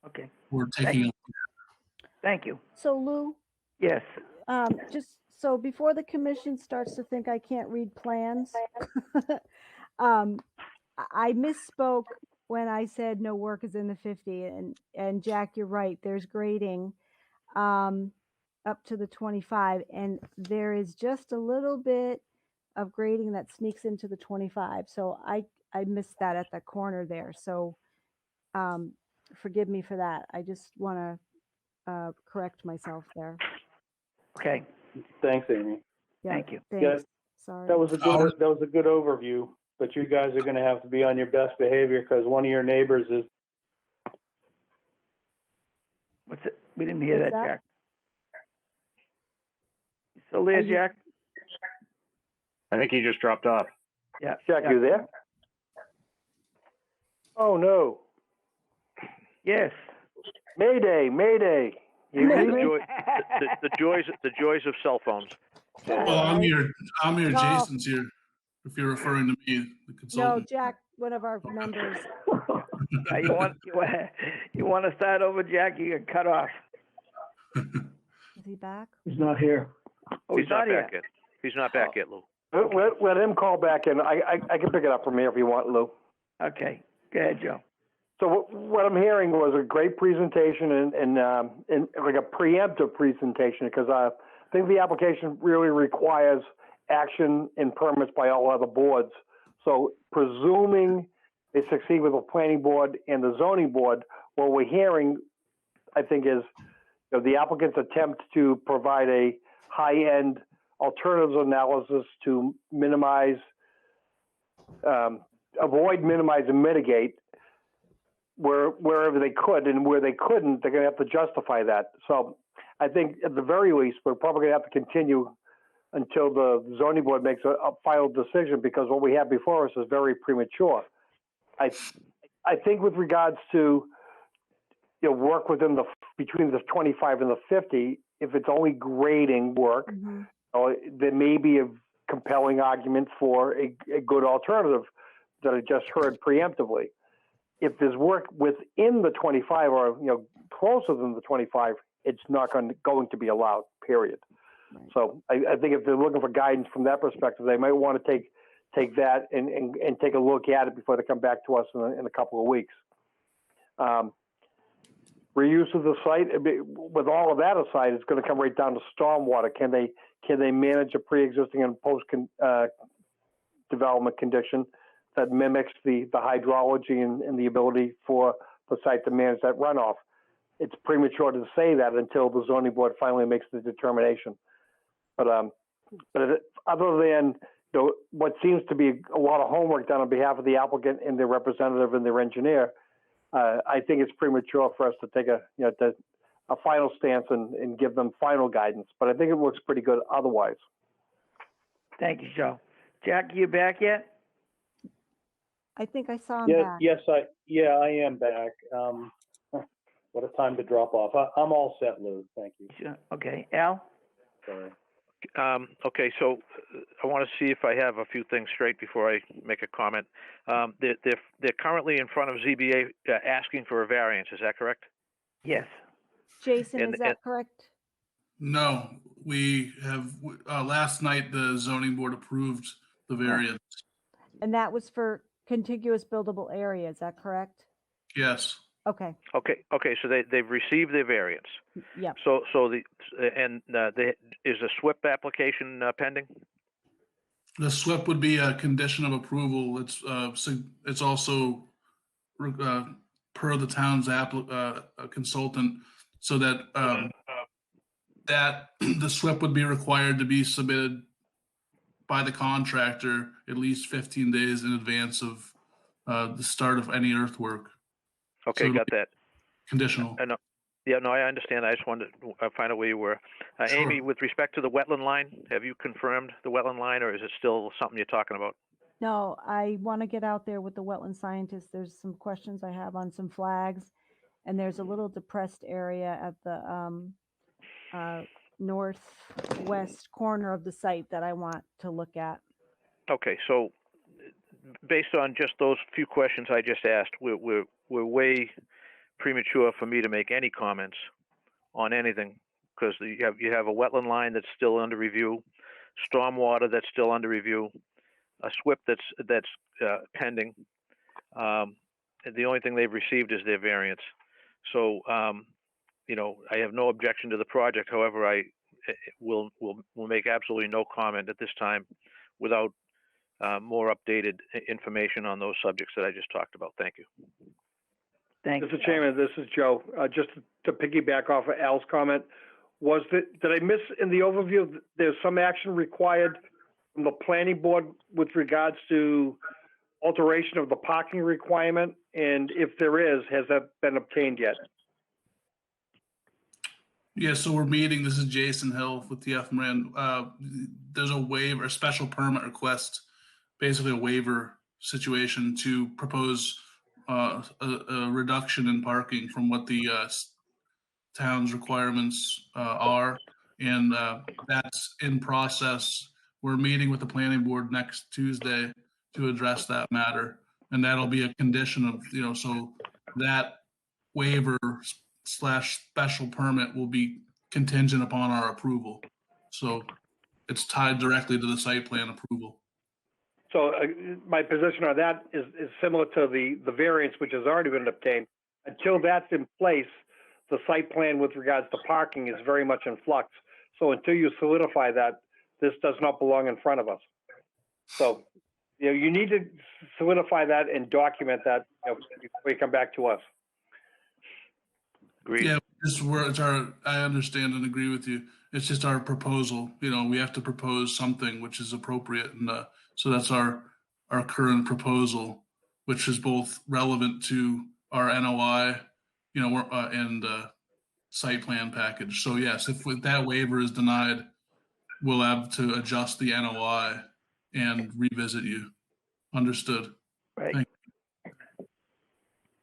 Okay. We're taking. Thank you. So Lou, Yes. just so before the commission starts to think I can't read plans, I misspoke when I said no work is in the 50, and Jack, you're right, there's grading. up to the 25, and there is just a little bit of grading that sneaks into the 25. So I missed that at the corner there. So forgive me for that. I just want to correct myself there. Okay, Thanks, Amy. Yeah, thank you. thanks. Yeah, Sorry. That was a good overview, but you guys are gonna have to be on your best behavior because one of your neighbors is, What's it? We didn't hear What's that, that? Jack. You still there, Are you- Jack? I think he just dropped off. Yeah. Jack, you there? Oh, no. Yes. Mayday, mayday. You The, hear me? the joys of cell phones. Yeah, Well, I'm right? here. No. Jason's here. If you're referring to me, the No, consultant. Jack, one of our members. Yeah, you want to start over, Jack? You get cut off. Is he back? He's not here. Oh, He's not here. back yet. He's not back yet, Lou. Let him call back in. I can pick it up from here if you want, Lou. Okay, go ahead, Joe. So what I'm hearing was a great presentation and like a preemptive presentation because I think the application really requires action and permits by all other boards. So presuming they succeed with the planning board and the zoning board, what we're hearing, I think, is the applicant's attempt to provide a high-end alternatives analysis to minimize, avoid, minimize, and mitigate wherever they could, and where they couldn't, they're going to have to justify that. So I think at the very least, we're probably going to have to continue until the zoning board makes a final decision, because what we have before us is very premature. I think with regards to work within between the 25 and the 50, if it's only grading work, there may be a compelling argument for a good alternative that I just heard preemptively. If there's work within the 25 or closer than the 25, it's not going to be allowed, period. Right. So I think if they're looking for guidance from that perspective, they might want to take that and take a look at it before they come back to us in a couple of weeks. Reuse of the site, with all of that aside, it's going to come right down to stormwater. Can they manage a pre-existing and post development condition that mimics the hydrology and the ability for the site to manage that runoff? It's premature to say that until the zoning board finally makes the determination. But other than what seems to be a lot of homework done on behalf of the applicant and their representative and their engineer, I think it's premature for us to take a final stance and give them final guidance. But I think it looks pretty good otherwise. Thank you, Joe. Jack, you back yet? I think I saw him back. Yes, I am back. What a time to drop off. I'm all set, Lou. Thank you. Sure. Okay, Al? Sorry. Okay, so I want to see if I have a few things straight before I make a comment. They're currently in front of ZBA asking for a variance. Is that correct? Yes. Jason, is that correct? No, we have, last night, the zoning board approved the variance. And that was for contiguous buildable area, is that correct? Yes. Okay. Okay. So they've received their variance. Yep. So is a SWIP application pending? The SWIP would be a condition of approval. It's also per the town's consultant, so that that the SWIP would be required to be submitted by the contractor at least 15 days in advance of the start of any earthwork. Okay, So got that. Conditional. I understand. I just wanted to find out where you were. Sure. Amy, with respect to the wetland line, have you confirmed the wetland line, or is it still something you're talking about? No, I want to get out there with the wetland scientists. There's some questions I have on some flags, and there's a little depressed area at the northwest corner of the site that I want to look at. Okay, so based on just those few questions I just asked, we're way premature for me to make any comments on anything, because you have a wetland line that's still under review, stormwater that's still under review, a SWIP that's pending. The only thing they've received is their variance. So I have no objection to the project. However, I we'll make absolutely no comment at this time without more updated information on those subjects that I just talked about. Thank you. Thanks. Mr. Chairman, this is Joe. Just to piggyback off of Al's comment, did I miss in the overview, there's some action required from the planning board with regards to alteration of the parking requirement? And if there is, has that been obtained yet? Yeah, so we're meeting. This is Jason Hill with TF Moran. There's a waiver, a special permit request, basically a waiver situation to propose a reduction in parking from what the town's requirements are, and that's in process. We're meeting with the planning board next Tuesday to address that matter, and that'll be a condition of, so that waiver / special permit will be contingent upon our approval. So it's tied directly to the site plan approval. So my position on that is similar to the variance, which has already been obtained. Until that's in place, the site plan with regards to parking is very much in flux. So until you solidify that, this does not belong in front of us. So, you need to solidify that and document that before you come back to us. Agreed. Yeah, I understand and agree with you. It's just our proposal. We have to propose something which is appropriate, and so that's our current proposal, which is both relevant to our NOI, and site plan package. So yes, if that waiver is denied, we'll have to adjust the NOI and revisit you. Understood. Right. Thank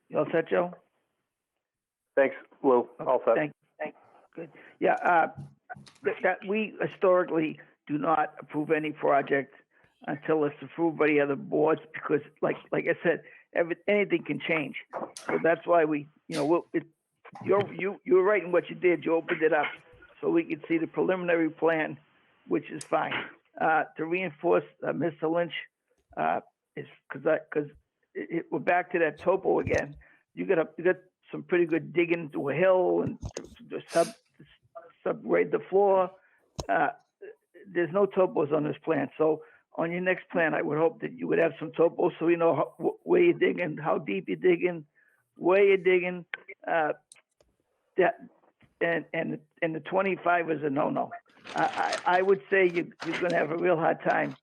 You all set, Joe? Thanks, Lou. All set. Thanks. Good. Yeah, that we historically do not approve any project until it's approved by the other boards, because like I said, anything can change. So that's why you were right in what you did. You opened it up so we could see the preliminary plan, which is fine. To reinforce Mr. Lynch, is because we're back to that topo again. You got some pretty good digging to a hill and to subgrade the floor. There's no topos on this plan. So on your next plan, I would hope that you would have some topos so we know where you're digging, how deep you're digging, where you're digging. That and the 25 is a no-no. I would say you're going to have a real hard time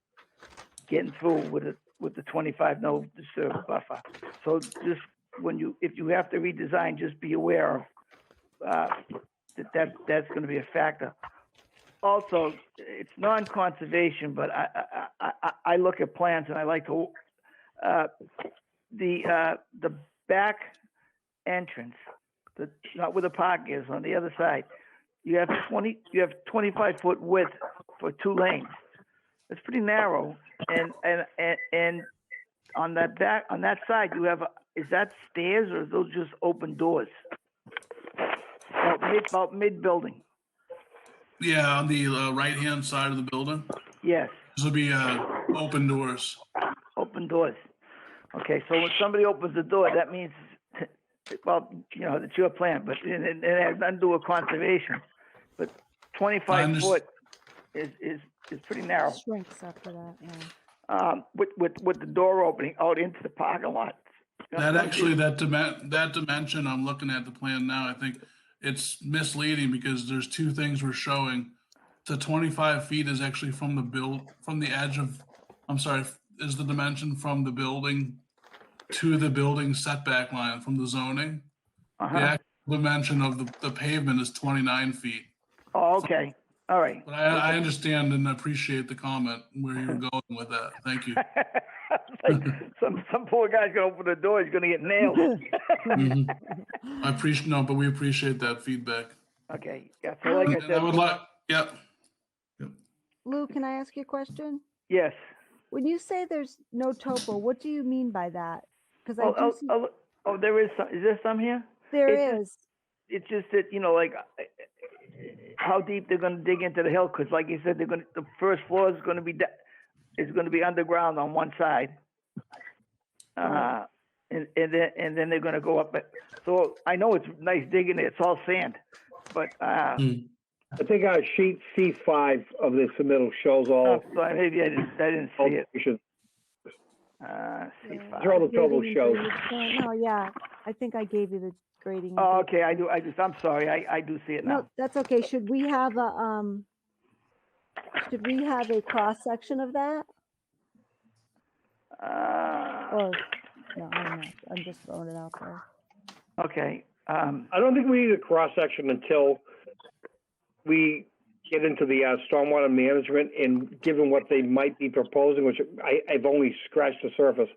getting through with the 25 no disturb buffer. So just if you have to redesign, just be aware of that's going to be a factor. Also, it's non-conservation, but I look at plans and I like to the back entrance, not where the park is, on the other side. You have 25-foot width for 2 lanes. It's pretty narrow, and on that side you have is that stairs or are those just open doors? About mid building. Yeah, on the right-hand side of the building. Yes. This will be open doors. Open doors. Okay, so when somebody opens the door, that means, well, that's your plan, but it has nothing to do with conservation. But 25 foot is pretty narrow. Shrinks after that, yeah. With the door opening out into the parking lot. That dimension, I'm looking at the plan now, I think it's misleading because there's 2 things we're showing. The 25 feet is actually from the edge of, is the dimension from the building to the building setback line from the zoning. The actual dimension of the pavement is 29 feet. Oh, okay. All right. But I understand and appreciate the comment where you're going with that. Thank you. Like some poor guy's gonna open the door, he's gonna get nailed. Mm-hmm. But we appreciate that feedback. Okay. Yeah. So like I said, Yep. Lou, can I ask you a question? Yes. When you say there's no topo, what do you mean by that? Because there is some. Is there some here? There is. It's just that like how deep they're going to dig into the hill, because like you said, the first floor is going to be underground on one side, and then they're going to go up. So I know it's nice digging. It's all sand, but I think sheet C5 of the submittal shows Oh, all. sorry, maybe I didn't see it. Alterations. C5. These are all the total Grading and shows. drainage plan. No, yeah, I think I gave you the grading. and Oh, drainage okay, plan. I'm sorry, I do see it No, now. that's okay. Should we have a cross section of that? Or, no, I don't know. I'm just throwing it out there. Okay, I don't think we need a cross-section until we get into the stormwater management, and given what they might be proposing, which I've only scratched the surface.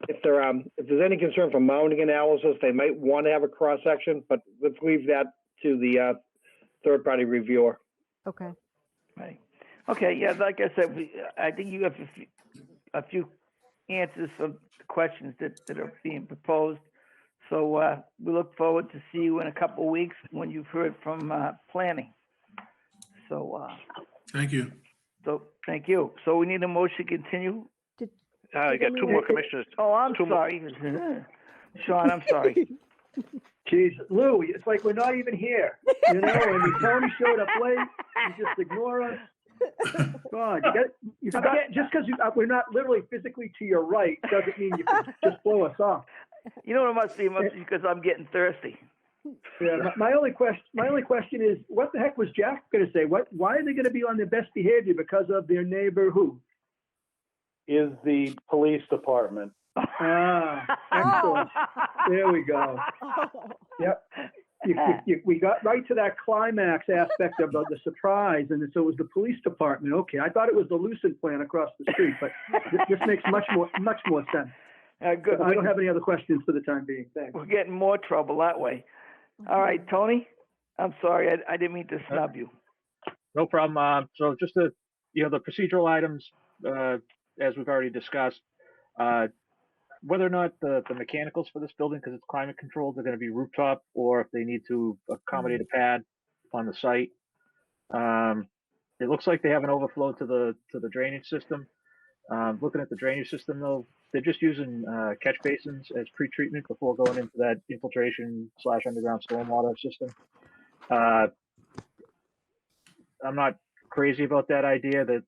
If there's any concern for mounting analysis, they might want to have a cross-section, but let's leave that to the third-party reviewer. Okay. right. Okay, yeah, like I said, I think you have a few answers for the questions that are being proposed. So we look forward to see you in a couple of weeks when you've heard from planning. So Thank you. thank you. So we need a motion to continue. You got two more commissioners. Oh, I'm Two more. sorry. Sean, I'm sorry. Jeez, Lou, it's like we're not even here. You know, I mean, Tony showed up late. You just ignore us. God, you forget, just because we're not literally physically to your right doesn't mean you can just blow us off. You know what it must be? It must be because I'm getting thirsty. Yeah, my only question is, what the heck was Jack going to say? Why are they going to be on their best behavior because of their neighbor who? Is the police department. Excellent. There we go. Yep. We got right to that climax aspect of the surprise, and so it was the police department. Okay, I thought it was the Lucent plant across the street, but this makes much more sense. Good. I don't have any other questions for the time being. Thanks. We're getting more trouble that way. All right, Tony. I'm sorry, I didn't mean to snub you. No problem. So just the procedural items, as we've already discussed, whether or not the mechanicals for this building, because it's climate controlled, are going to be rooftop, or if they need to accommodate a pad on the site. It looks like they have an overflow to the drainage system. Looking at the drainage system, though, they're just using catch basins as pre-treatment before going into that infiltration/underground stormwater system. I'm not crazy about that idea that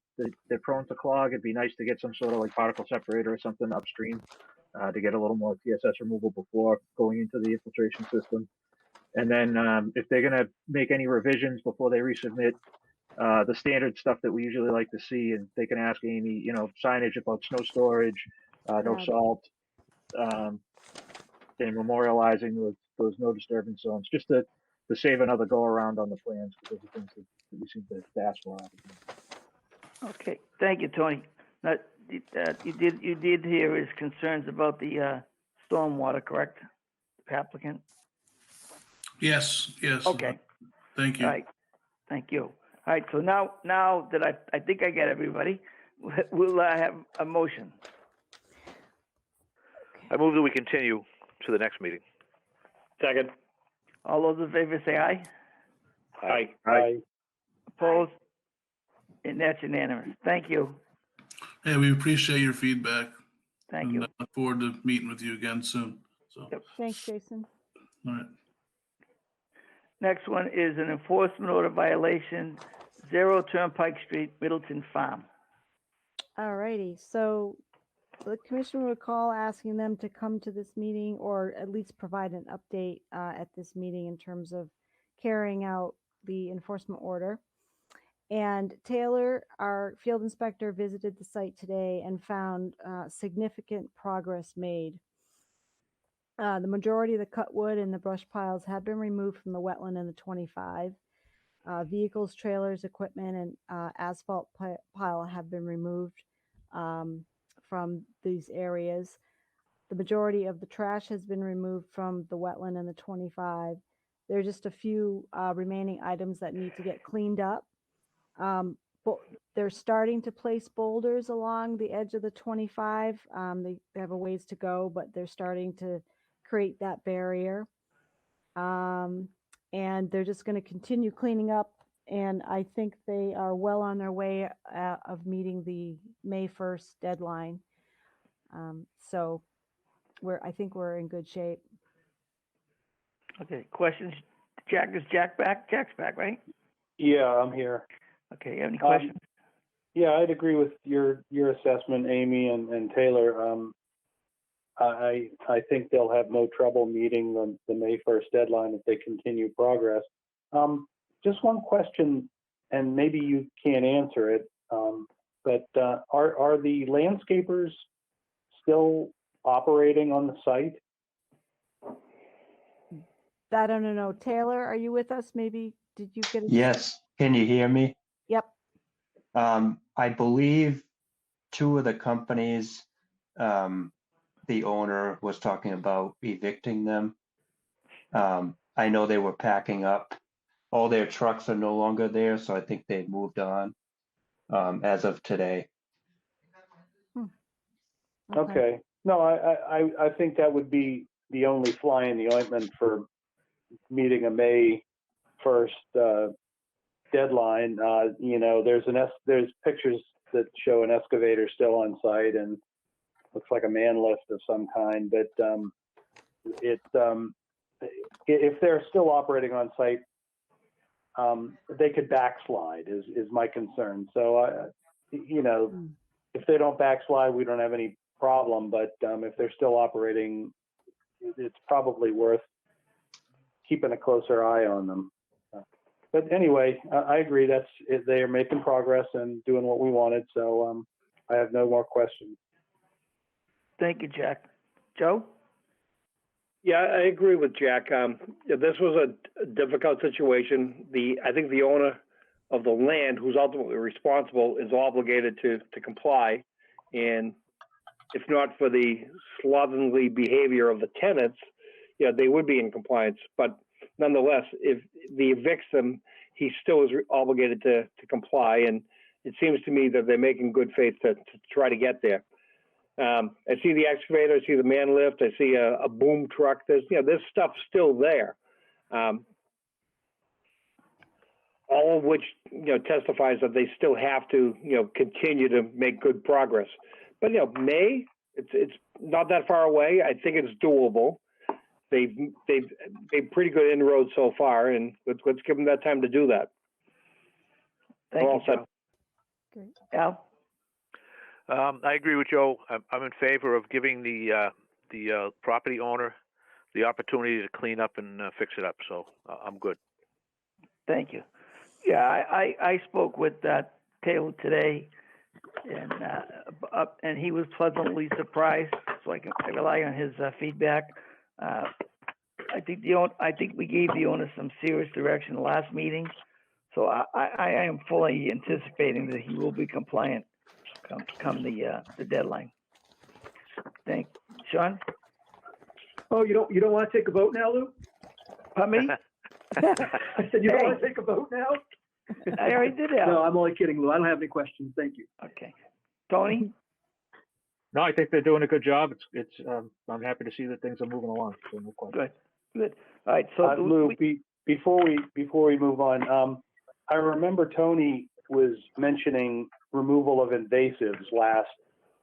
they're prone to clog. It'd be nice to get some sort of like particle separator or something upstream to get a little more TSS removal before going into the infiltration system. And then if they're going to make any revisions before they resubmit, the standard stuff that we usually like to see, and they can ask Amy, signage about snow storage, no salt, and memorializing those no disturbance zones, just to save another go around on the plans, because those are things that we seem to ask for. Okay, thank you, Tony. Now, you did hear his concerns about the stormwater, correct, applicant? Yes. Okay. Thank you. All right, thank you. All right, so now that I think I get everybody, we'll have a motion. I move that we continue to the next meeting. Second. All those in favor say aye. Aye. Opposed? And that's unanimous. Thank you. Hey, we appreciate your feedback. Thank you. Look forward to meeting with you again soon. So, Yep. Thanks, Jason. all right. Next one is an enforcement order violation, 0 Turnpike Street, Middleton Farm. All righty. So the commission will recall asking them to come to this meeting, or at least provide an update at this meeting in terms of carrying out the enforcement order. And Taylor, our field inspector, visited the site today and found significant progress made. The majority of the cut wood and the brush piles have been removed from the wetland in the 25. Vehicles, trailers, equipment, and asphalt pile have been removed from these areas. The majority of the trash has been removed from the wetland in the 25. There are just a few remaining items that need to get cleaned up. But they're starting to place boulders along the edge of the 25. They have a ways to go, but they're starting to create that barrier. And they're just going to continue cleaning up. And I think they are well on their way of meeting the May 1st deadline. So I think we're in good shape. Okay, questions? Jack, is Jack back? Jack's back, right? Yeah, I'm here. Okay, you have any questions? Yeah, I'd agree with your assessment, Amy and Taylor. I think they'll have no trouble meeting the May 1st deadline if they continue progress. Just one question, and maybe you can't answer it, but are the landscapers still operating on the site? I don't know. Taylor, are you with us? Maybe, did you get a? Yes, can you hear me? Yep. I believe two of the companies, the owner was talking about evicting them. I know they were packing up. All their trucks are no longer there, so I think they've moved on as of today. Okay. No, I think that would be the only fly in the ointment for meeting a May 1st deadline. There's pictures that show an excavator still on site and looks like a man lift of some kind. But if they're still operating on site, they could backslide is my concern. So if they don't backslide, we don't have any problem. But if they're still operating, it's probably worth keeping a closer eye on them. But anyway, I agree. They are making progress and doing what we wanted. So I have no more questions. Thank you, Jack. Joe? Yeah, I agree with Jack. This was a difficult situation. I think the owner of the land, who's ultimately responsible, is obligated to comply. And if not for the slovenly behavior of the tenants, they would be in compliance. But nonetheless, if he evicts them, he still is obligated to comply. And it seems to me that they're making good faith to try to get there. I see the excavator, I see the man lift, I see a boom truck. There's stuff still there. All of which, testifies that they still have to, continue to make good progress. But, May, it's not that far away. I think it's doable. They've made pretty good inroads so far, and let's give them that time to do that. Thank you, Joe. Great. Al? I agree with Joe. I'm in favor of giving the property owner the opportunity to clean up and fix it up. So I'm good. Thank you. Yeah, I spoke with Taylor today, and he was pleasantly surprised. So I rely on his feedback. I think we gave the owner some serious direction the last meeting. So I am fully anticipating that he will be compliant come the deadline. Thank you. Sean? Oh, you don't want to take a vote now, Lou? Pardon me? I said you don't want to take a vote now? I already did that. No, I'm only kidding, Lou. I don't have any questions. Thank you. Okay. Tony? No, I think they're doing a good job. I'm happy to see that things are moving along. So no question. Good. All right. So Lou, before we move on, I remember Tony was mentioning removal of invasives last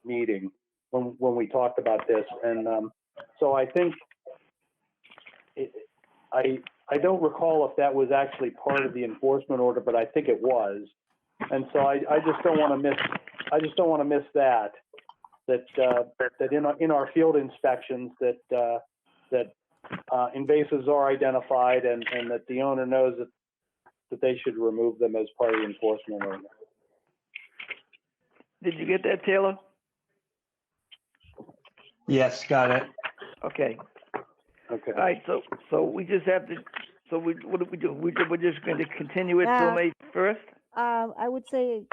meeting when we talked about this, and so I think I don't recall if that was actually part of the enforcement order, but I think it was, and so I just don't want to miss that in our field inspections that invasives are identified and that the owner knows that they should remove them as part of the enforcement order. Did you get that, Taylor? Yes, got it. Okay. Okay. All right. So we just have to. So what do we do? We're just going to continue it till May 1st. I would say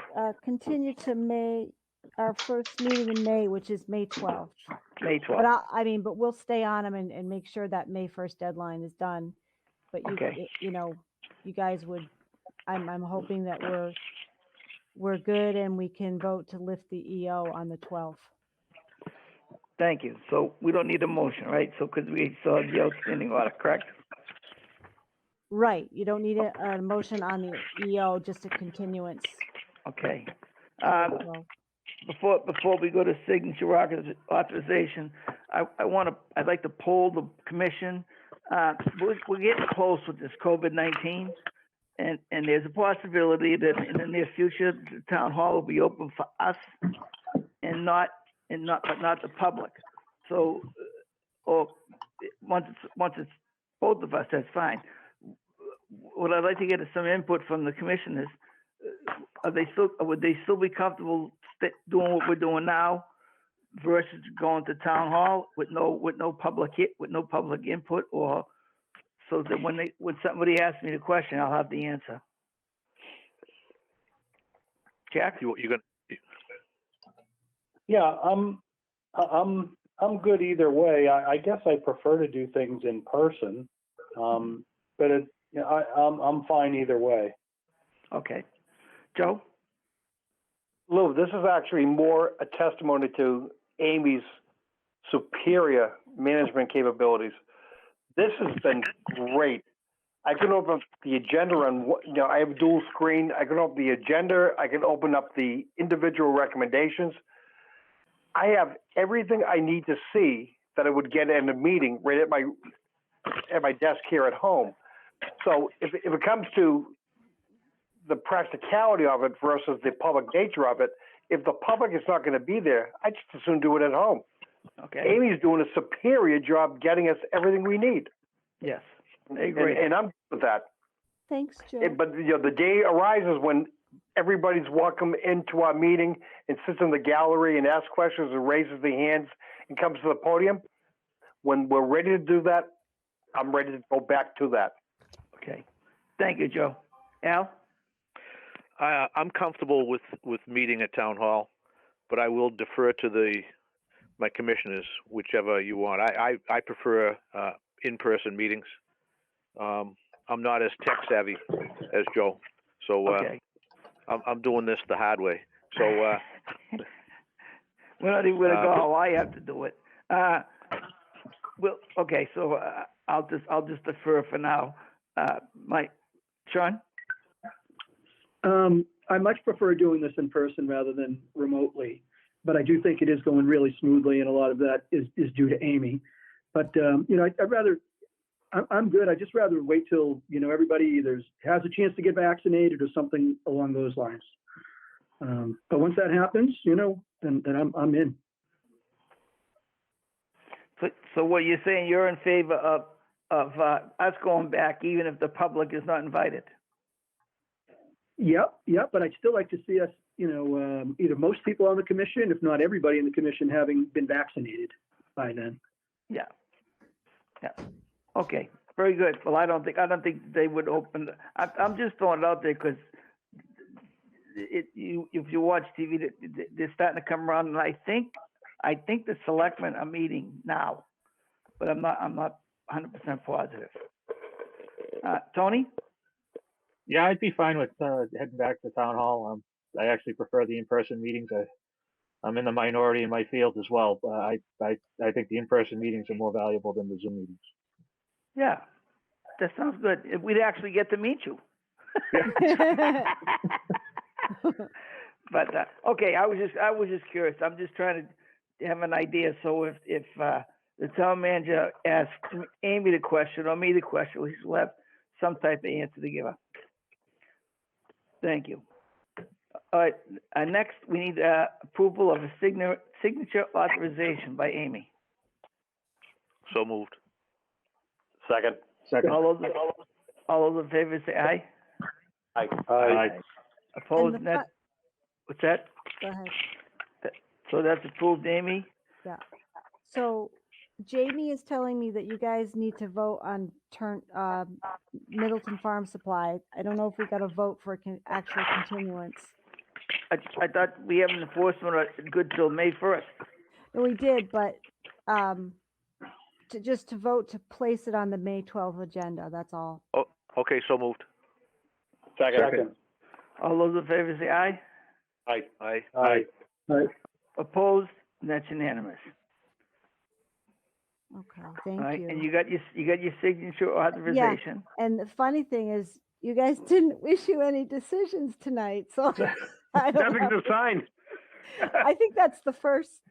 continue to our first meeting in May, which is May 12th. May 12th. But but we'll stay on them and make sure that May 1st deadline is done. But you guys would. I'm hoping that we're good and we can vote to lift the EO on the 12th. Thank you. So we don't need a motion, right? So because we saw the outstanding order, correct? Right. You don't need a motion on the EO, just a continuance. Okay. Before we go to signature authorization, I'd like to poll the commission. We're getting close with this COVID-19. and there's a possibility that in the near future, the town hall will be open for us but not the public. So, or once it's both of us, that's fine. What I'd like to get is some input from the commissioners. Would they still be comfortable doing what we're doing now versus going to town hall with no public input, or so that when somebody asks me the question, I'll have the answer. Jack, You gonna? Yeah, I'm good either way. I guess I prefer to do things in person, but I'm fine either way. Okay, Joe. Lou, this is actually more a testimony to Amy's superior management capabilities. This has been great. I can open up the agenda on I have dual screen. I can open the agenda. I can open up the individual recommendations. I have everything I need to see that I would get in a meeting right at my desk here at home. So if it comes to the practicality of it versus the public nature of it, if the public is not going to be there, I just as soon do it at home. Okay. Amy's doing a superior job getting us everything we need. Yes, I agree. And I'm good with that. Thanks, Joe. But the day arises when everybody's welcome into our meeting and sits in the gallery and asks questions and raises their hands and comes to the podium. When we're ready to do that, I'm ready to go back to that. Okay. Thank you, Joe. Al? I'm comfortable with meeting at town hall, but I will defer to my commissioners, whichever you want. I prefer in-person meetings. I'm not as tech savvy as Joe, so Okay. I'm doing this the hard way. So we're not even gonna go. I have to do it. Well, okay. So I'll just defer for now. Sean? I much prefer doing this in person rather than remotely, but I do think it is going really smoothly, and a lot of that is due to Amy. But I'm good. I'd just rather wait till everybody either has a chance to get vaccinated or something along those lines. But once that happens, then I'm in. So what you're saying, you're in favor of us going back, even if the public is not invited? Yep. But I'd still like to see us, either most people on the commission, if not everybody in the commission, having been vaccinated by then. Yeah. Okay. Very good. Well, I don't think they would open. I'm just throwing it out there because if you watch TV, they're starting to come around, and I think the selectmen are meeting now, but I'm not 100% positive. Tony? Yeah, I'd be fine with heading back to town hall. I actually prefer the in-person meetings. I'm in the minority in my field as well. I think the in-person meetings are more valuable than the Zoom meetings. Yeah, that sounds good. We'd actually get to meet you. But okay, I was just curious. I'm just trying to have an idea. So if the town manager asks Amy the question or me the question, we should have some type of answer to give her. Thank you. All right. Next, we need approval of a signature authorization by Amy. So moved. Second. All those in favor say aye. Aye. Opposed? What's that? Go ahead. So that's approved, Amy? Yeah. So Jamie is telling me that you guys need to vote on Middleton Farm Supply. I don't know if we got a vote for actual continuance. I thought we have an enforcement good till May 1st. No, we did, but to vote to place it on the May 12th agenda. That's all. Oh, okay. So moved. Second. All those in favor say aye. Aye. Opposed? That's unanimous. Okay, thank All right, you. and you got your signature authorization. Yeah, and the funny thing is, you guys didn't issue any decisions tonight, so I don't Nothing's know. a sign. I think that's the first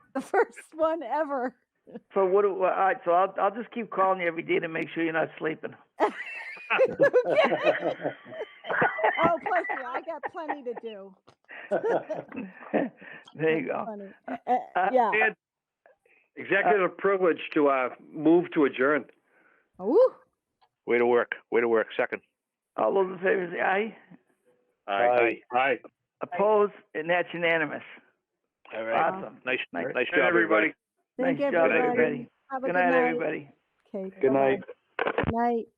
one ever. So all right, so I'll just keep calling you every day to make sure you're not sleeping. Oh, plenty. I got plenty to do. There you go. Plenty. Yeah. And executive privilege to move to adjourn. Ooh. Way to work. Way to work. Second. All those in favor say aye. Aye. Opposed, and that's unanimous. All right. Awesome. Nice Nice job, everybody. Thank Nice job, everybody. everybody. Have a Good night, everybody. Okay. Good night. Night.